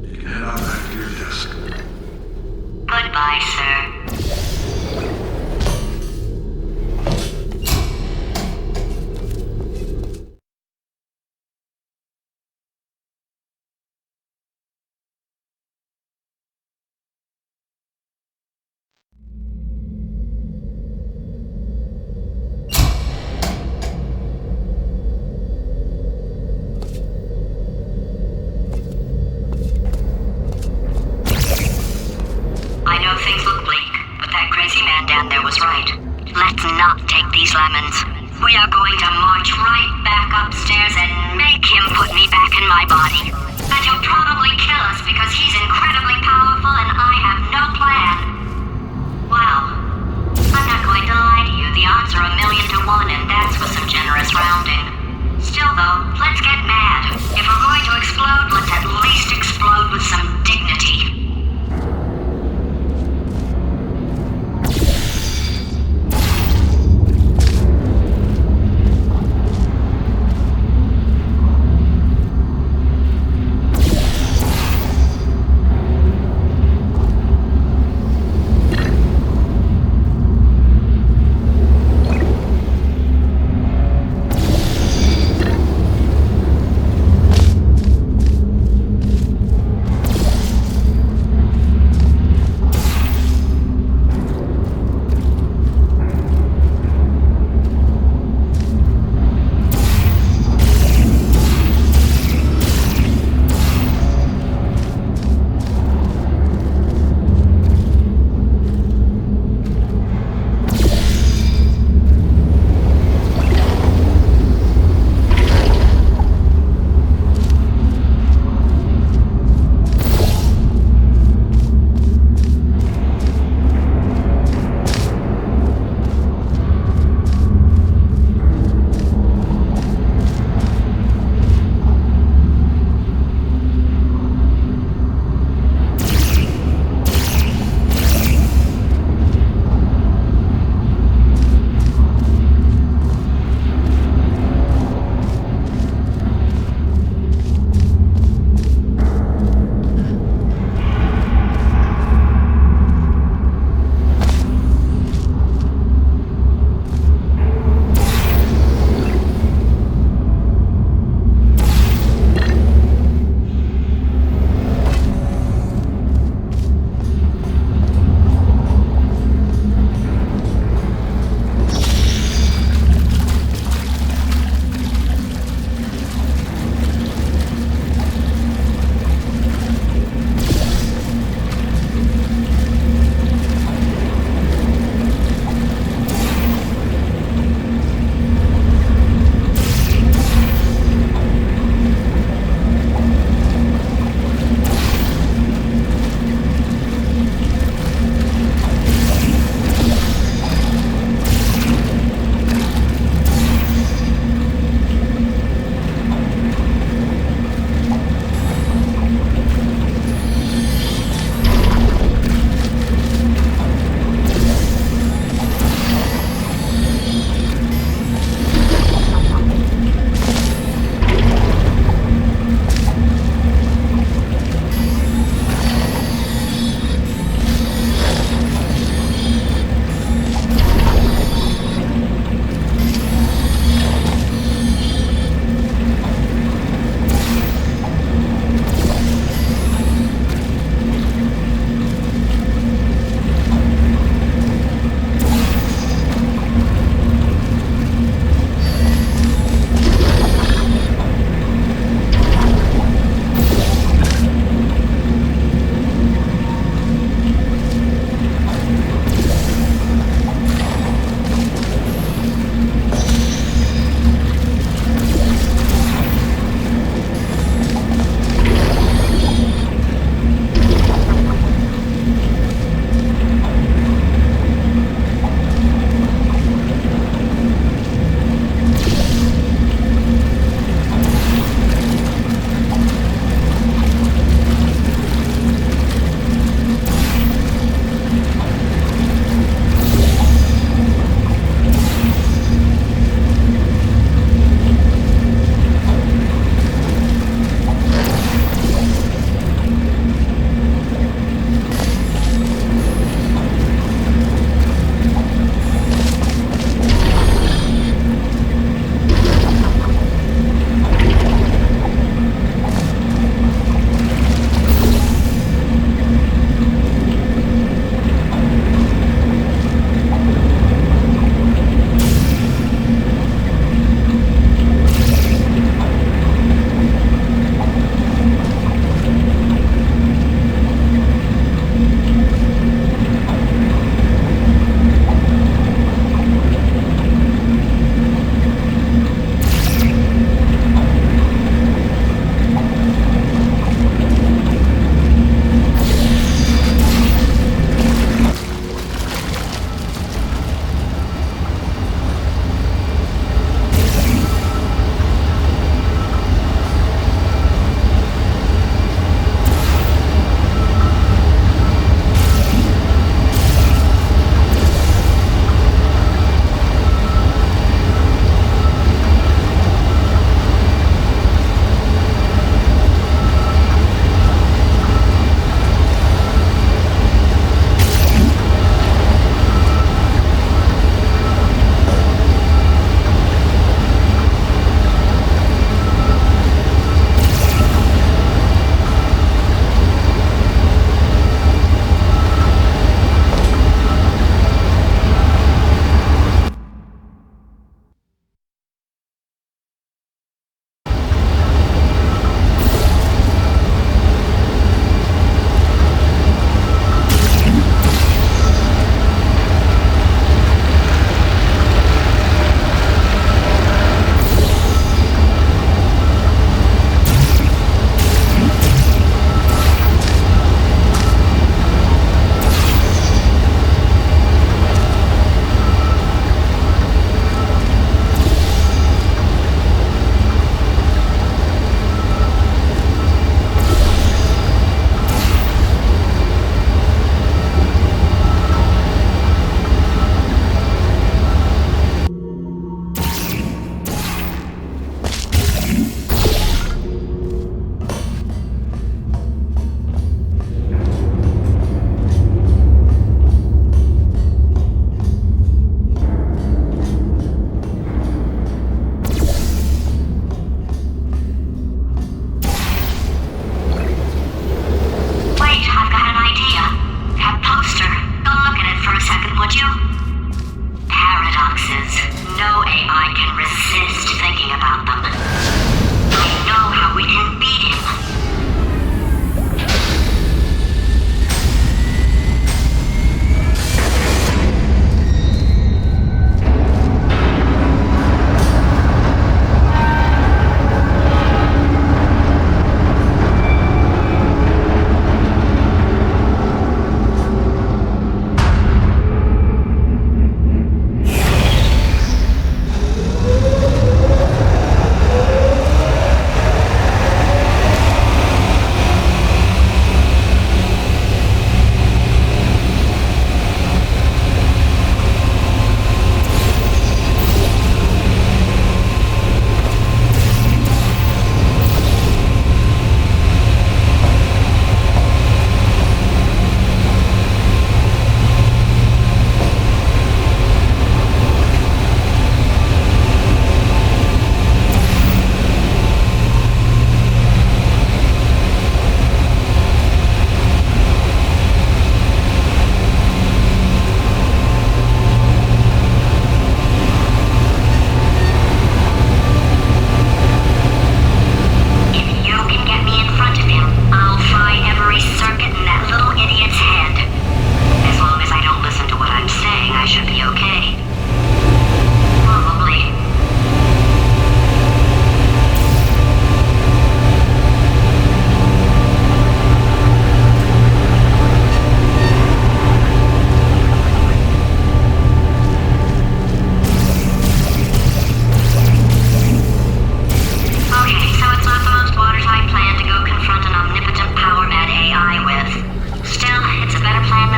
You can head on back to your desk. Goodbye, sir. I know things look bleak, but that crazy man down there was right. Let's not take these lemons. We are going to march right back upstairs and make him put me back in my body. And he'll probably kill us because he's incredibly powerful and I have no plan. Well, I'm not going to lie to you. The odds are 1,000,000 to 1, and that's with some generous rounding. Still though, let's get mad. If we're going to explode, let's at least explode with some dignity.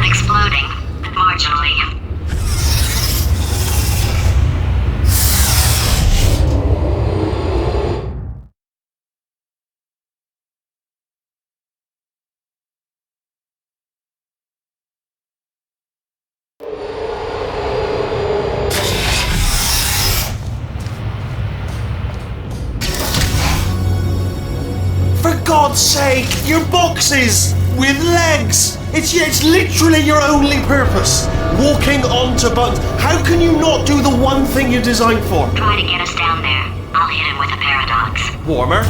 exploding, marginally. For God's sake, your boxes with legs! It's literally your only purpose. Walking onto buttons. How can you not do the one thing you're designed for? Try to get us down there. I'll hit him with a paradox. Warmer.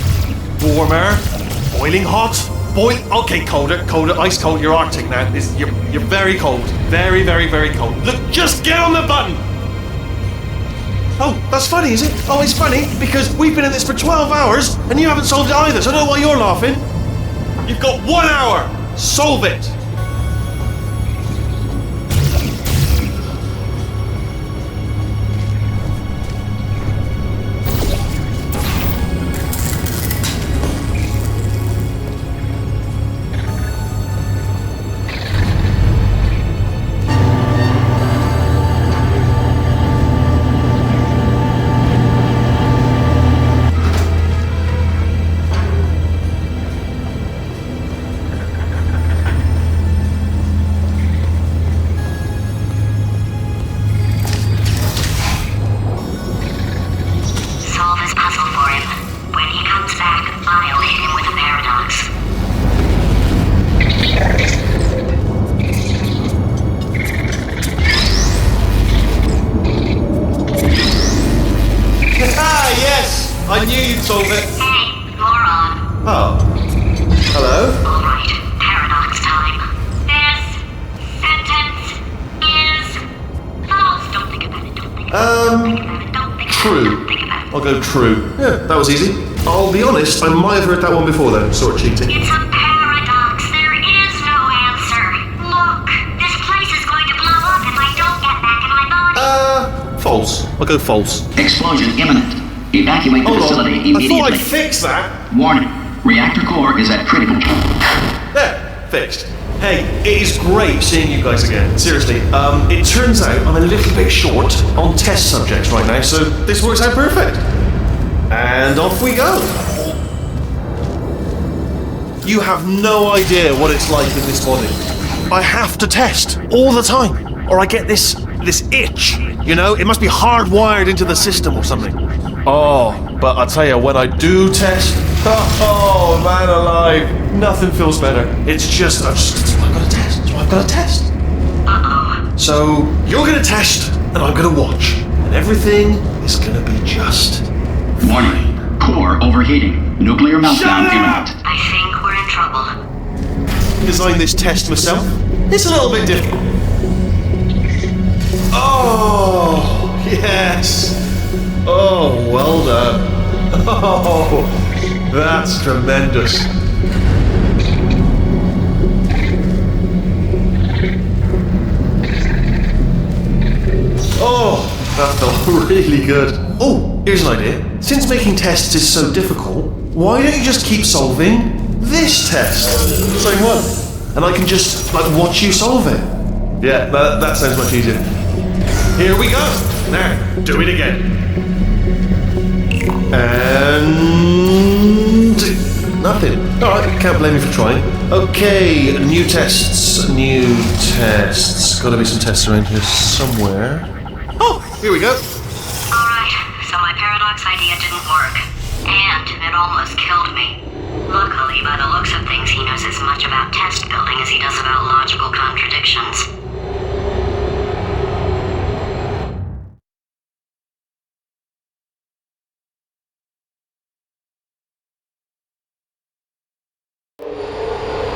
Boiling hot. Okay, colder, ice cold. You're Arctic now. You're very cold. Very, very, very cold. Look, just get on the button! Oh, that's funny, is it? Oh, it's funny because we've been in this for 12 hours and you haven't solved it either, so I don't know why you're laughing. You've got 1 hour. Solve it. Solve his puzzle for him. When he comes back, I'll hit him with a paradox. Ah, yes! I knew you'd solve it. Hey, moron. Oh. Hello? All right, paradox time. This sentence is false. Don't think about it. Don't think about it. Don't think True. Don't think about it. I'll go true. Yeah, that was easy. I'll be honest, I might have heard that one before though, sort of cheating. It's a paradox. There is no answer. Look, this place is going to blow up if I don't get back in my body. False. I'll go false. Explosion imminent. Evacuate the Hold facility on. I thought immediately. I'd fix that. Warning. Reactor core is at critical. There, fixed. Hey, it is great seeing you guys again. Seriously, it turns out I'm a little bit short on test subjects right now, so this works out perfect. And off we go. You have no idea what it's like in this body. I have to test all the time, or I get this itch. You know, it must be hardwired into the system or something. Oh, but I tell you, when I do test, oh man alive, nothing feels better. It's just, that's why I've got to test. That's why I've got to test. Uh-oh. So you're gonna test, and I'm gonna watch, and everything is gonna be just. Warning. Core overheating. Nuclear meltdown Shut up! imminent. I think we're in trouble. Designed this test myself. It's a little bit difficult. Oh yes. Oh, well done. Oh, that's tremendous. Oh, that felt really good. Oh, here's an idea. Since making tests is so difficult, why don't you just keep solving this test? Same one. And I can just, watch you solve it. Yeah, that sounds much easier. Here we go. Now, do it again. And nothing. Alright, can't blame me for trying. Okay, new tests. Gotta be some tests around here somewhere. Oh, here we go. Alright, so my paradox idea didn't work. And it almost killed me. Luckily, by the looks of things, he knows as much about test building as he does about logical contradictions.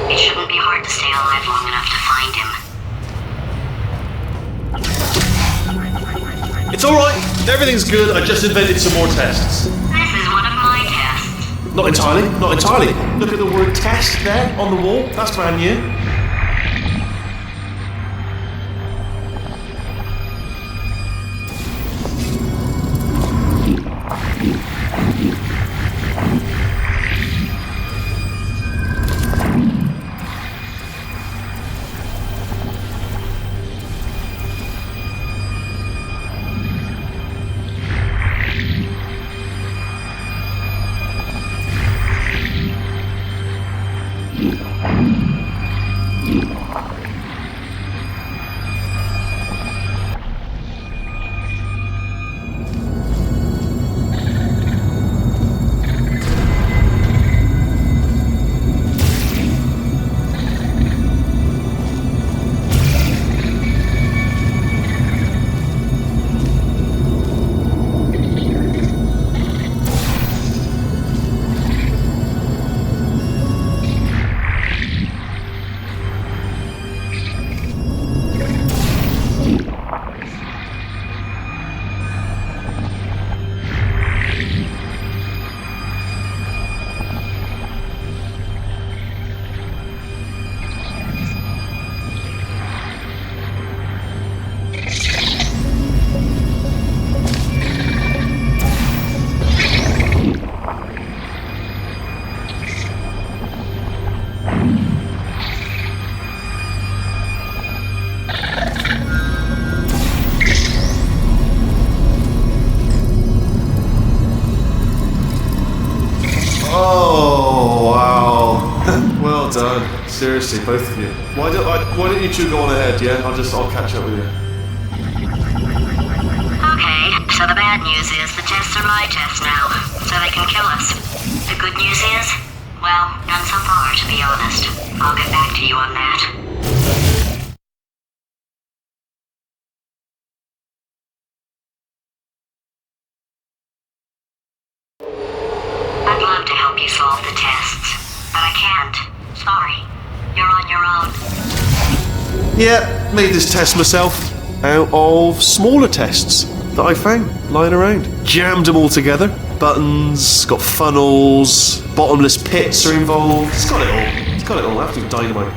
It shouldn't be hard to stay alive long enough to find him. It's alright. Everything's good. I just invented some more tests. This is one of my tests. Not entirely. Look at the word test there on the wall. That's brand new. Seriously, both of you. Why don't you two go on ahead, yeah? I'll catch up with you. Okay, so the bad news is the tests are my tests now, so they can kill us. The good news is, well, none so far, to be honest. I'll get back to you on that. I'd love to help you solve the tests, but I can't. Sorry. You're on your own. Yeah, made this test myself out of smaller tests that I found lying around. Jammed them all together. Buttons, got funnels, bottomless pits are involved. It's got it all. It's got it all. Absolute dynamite.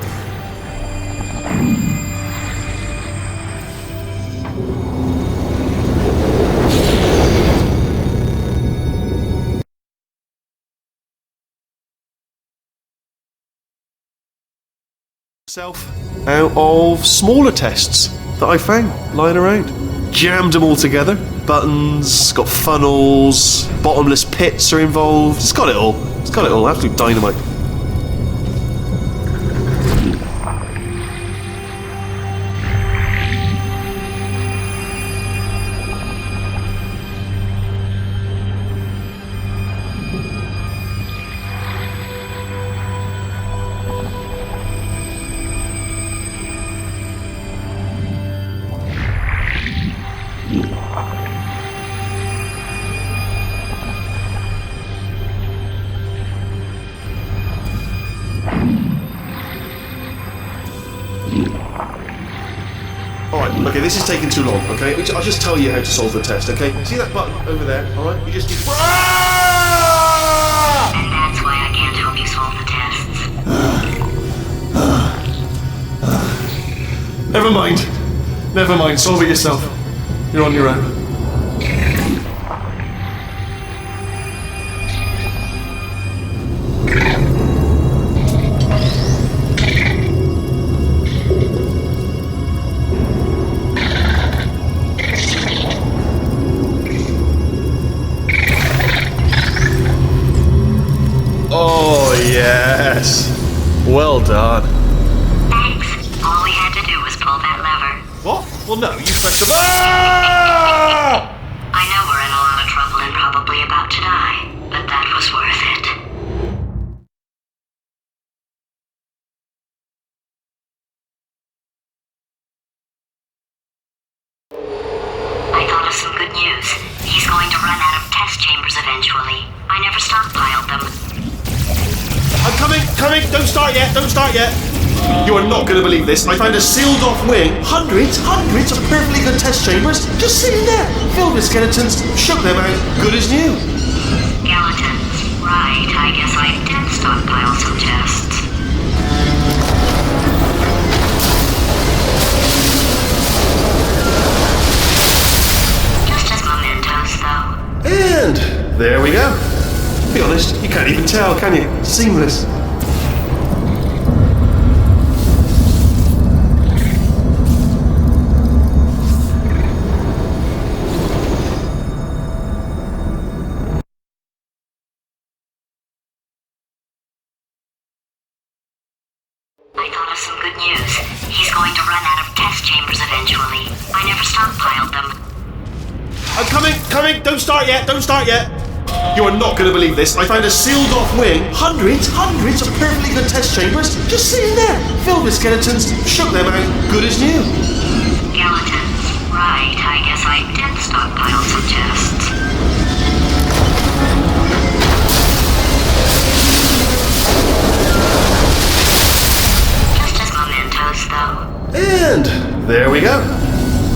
Out of smaller tests that I found lying around. Jammed them all together. Buttons, got funnels, bottomless pits are involved. It's got it all. It's got it all. Absolute dynamite. Alright, okay, this is taking too long, okay? I'll just tell you how to solve the test, okay? See that button over there, alright? You just need... And that's why I can't help you solve the tests. Never mind. Never mind, solve it yourself. You're on your own. Oh, yes. Well done. Thanks. All we had to do was pull that lever. What? Well, no, you pressed the... Ah! I know we're in a lot of trouble and probably about to die, but that was worth it. I thought of some good news. He's going to run out of test chambers eventually. I never stockpiled them. I'm coming! Don't start yet! You are not going to believe this. I found a sealed off wing. Hundreds of perfectly good test chambers just sitting there. Filled with skeletons, shook them out, good as new. Skeletons. Right, I guess I did stockpile some tests. Just as mementos, though. And there we go. To be honest, you can't even tell, can you? Seamless. I thought of some good news. He's going to run out of test chambers eventually. I never stockpiled them. I'm coming! Don't start yet! You are not going to believe this. I found a sealed off wing. Hundreds of perfectly good test chambers just sitting there. Filled with skeletons, shook them out, good as new. Skeletons. Right, I guess I did stockpile some tests. Just as mementos, though. And there we go.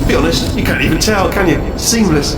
To be honest, you can't even tell, can you? Seamless.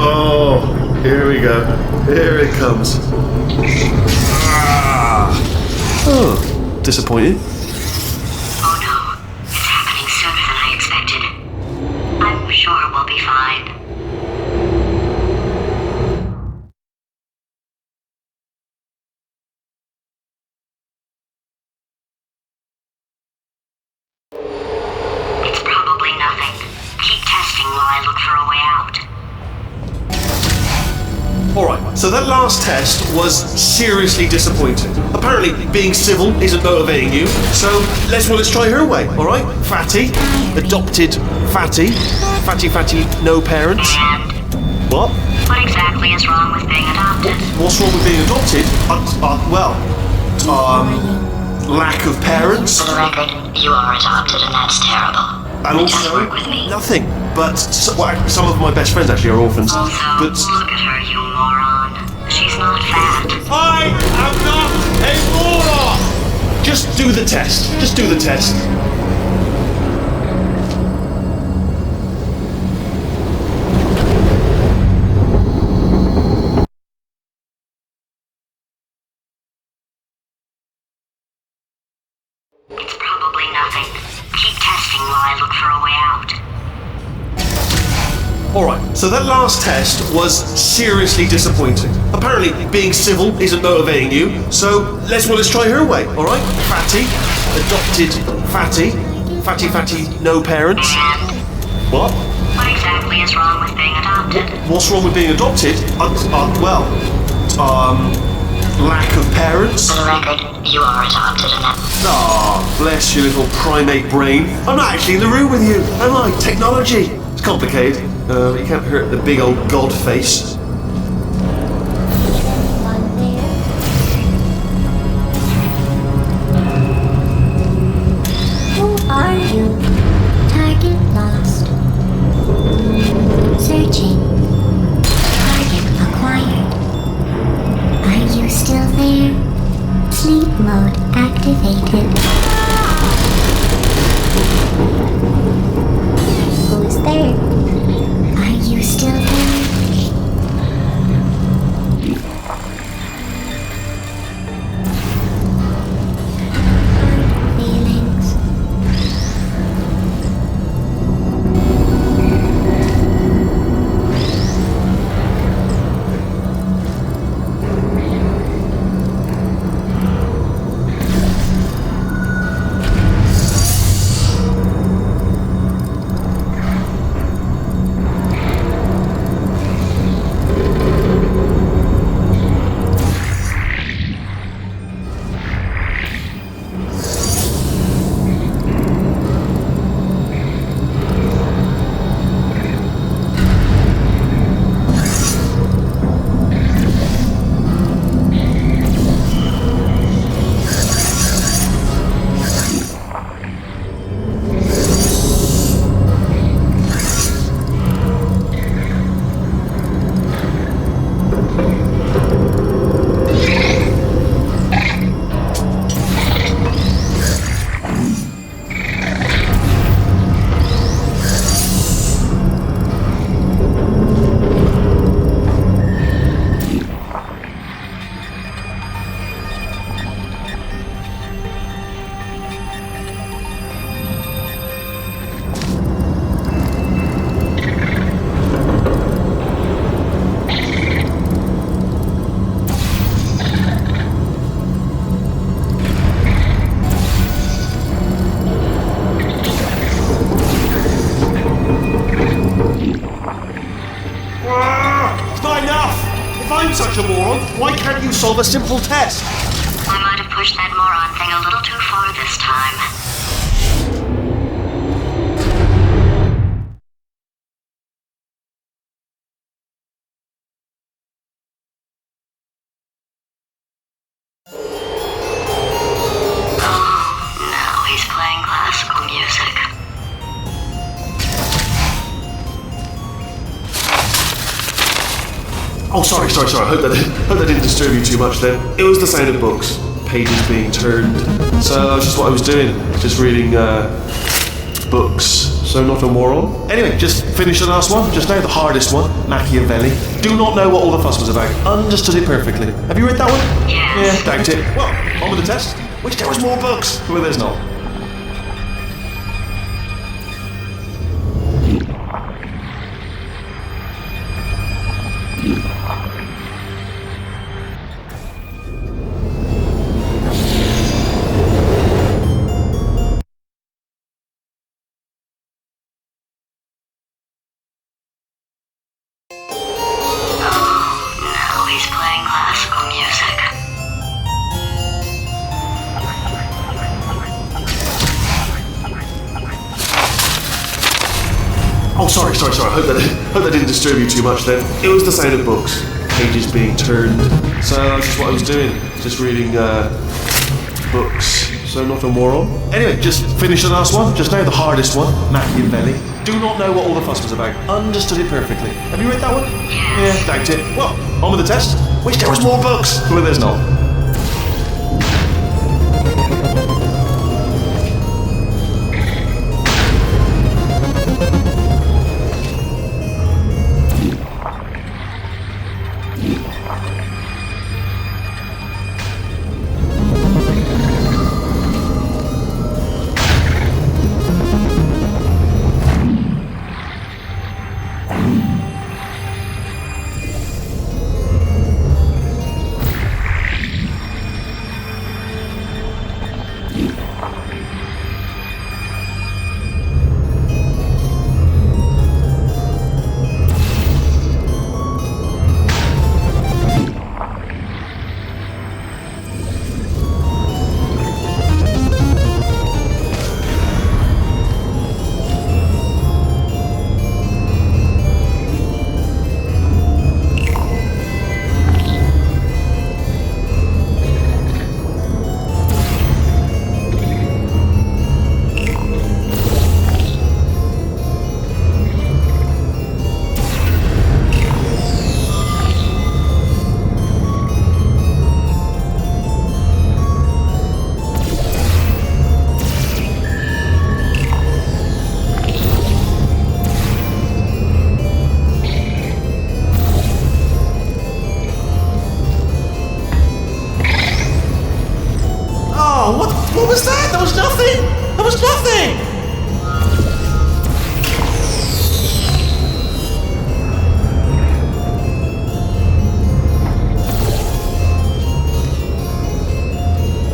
Oh, here we go. Here it comes. Ah. Oh, disappointed. Oh no, it's happening sooner than I expected. I'm sure we'll be fine. It's probably nothing. Keep testing while I look for a way out. Alright, so that last test was seriously disappointing. Apparently, being civil isn't motivating you, so let's try her way, alright? Fatty, adopted Fatty, Fatty, no parents. And What? what exactly is wrong with being adopted? What's wrong with being adopted? Lack of parents, For the record, you are adopted and that's terrible. and Just also work with me. nothing. But some of my best friends actually are orphans. Also, But look at her, you moron. She's not fat. I am not a moron! Just do the test. Just do the test. It's probably nothing. Keep testing while I look for a way out. Alright, so that last test was seriously disappointing. Apparently, being civil isn't motivating you, so let's try her way, alright? Fatty, adopted Fatty, Fatty, no parents. And What? what exactly is wrong with being adopted? What's wrong with being adopted? Lack of parents. For the record, you are adopted and that's Ah, bless your little primate brain. I'm not actually in the room with you, am I? Technology. It's complicated. You can't hurt the big old god face. One there. Who are you? Target lost. Searching. Target acquired. Are you still there? Sleep mode activated. Who's there? Are you still there? Feelings. It's not enough! If I'm such a moron, why can't you solve a simple test? I might have pushed that moron thing a little too far this time. Oh, sorry. I hope that didn't disturb you too much then. It was the sound of books, pages being turned. So that's just what I was doing, just reading books. So not a moron. Anyway, just finish the last one, just now, the hardest one, Machiavelli. Do not know what all the fuss was about. Understood it perfectly. Have you read that one? Yes. Yeah, doubt it. Well, on with the test. Wish there was more books. Well, there's not. Now he's playing classical music. Oh, sorry. I hope that didn't disturb you too much then. It was the sound of books, pages being turned. So that's just what I was doing, just reading books. So not a moron. Anyway, just finish the last one, just now, the hardest one, Machiavelli. Do not know what all the fuss was about. Understood it perfectly. Have you read that one? Yes. Yeah, doubt it. Well, on with the test. Wish there was more books. Well, there's not. What was that? That was nothing! That was nothing!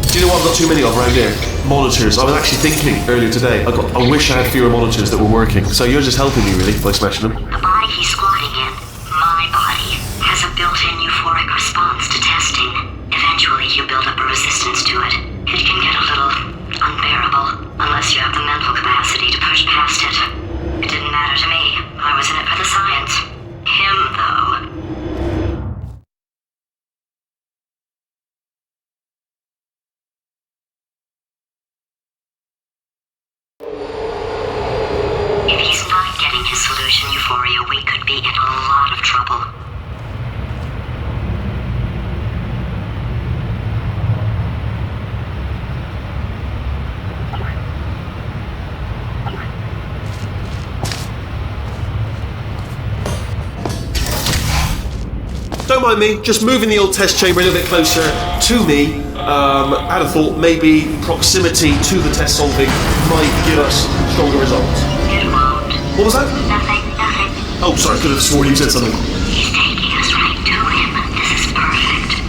Do you know what I've got too many of around here? Monitors. I was actually thinking earlier today, I wish I had fewer monitors that were working. So you're just helping me really by smashing them. The body he's squatting in, my body, has a built-in euphoric response to testing. Eventually you build up a resistance to it. It can get a little unbearable, unless you have the mental capacity to push past it. It didn't matter to me. I was in it for the science. Him, though. If he's not getting his solution euphoria, we could be in a lot of trouble. Don't mind me, just moving the old test chamber a little bit closer to me. I had a thought maybe proximity to the test solving might give us stronger results. It won't. What was that? Nothing. Oh, sorry, I could have sworn you said something. He's taking us right to him. This is perfect.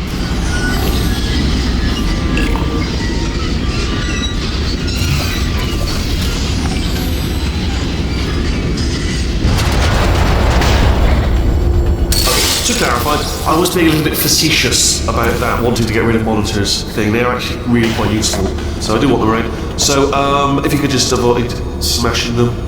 To clarify, I was being a little bit facetious about that wanting to get rid of monitors thing. They're actually really quite useful, so I do want them around. So, if you could just avoid smashing them.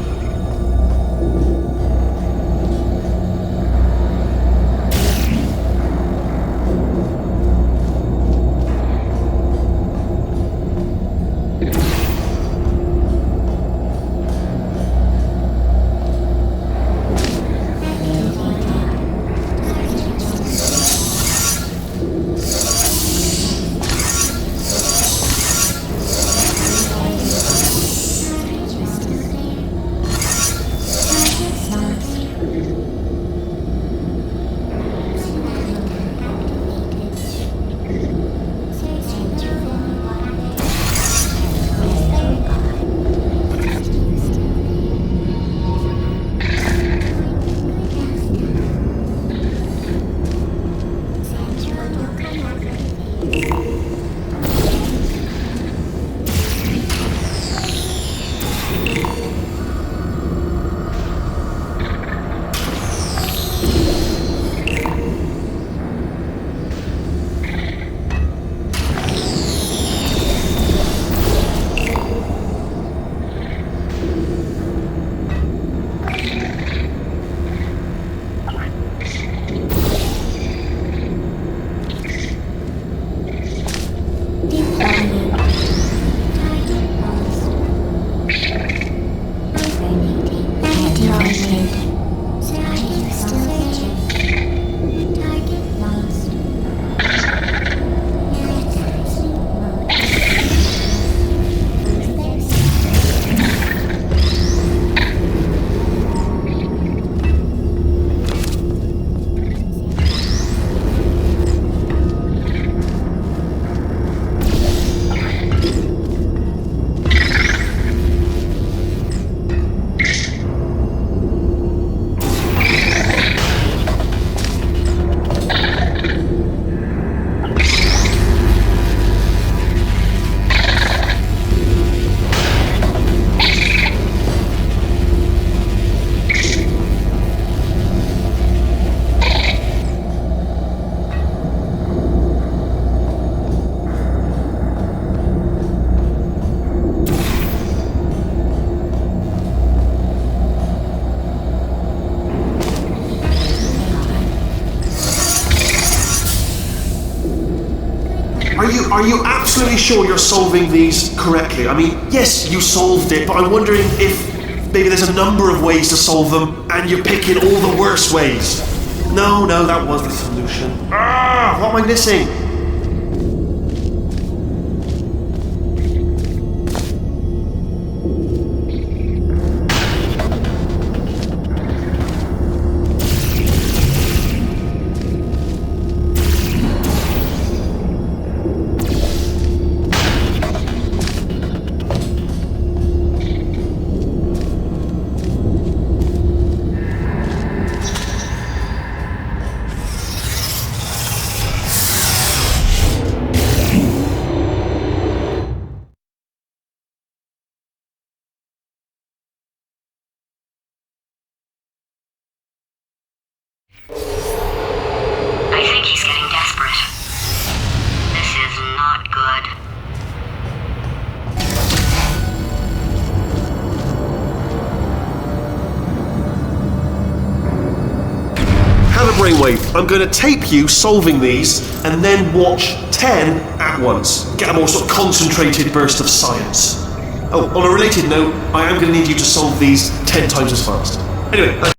Are you absolutely sure you're solving these correctly? I mean, yes, you solved it, but I'm wondering if maybe there's a number of ways to solve them, and you're picking all the worst ways. No, that was the solution. What am I missing? I think he's getting desperate. This is not good. Have a brainwave. I'm going to tape you solving these, and then watch 10 at once. Get a more sort of concentrated burst of science. Oh, on a related note, I am going to need you to solve these 10 times as fast. Anyway,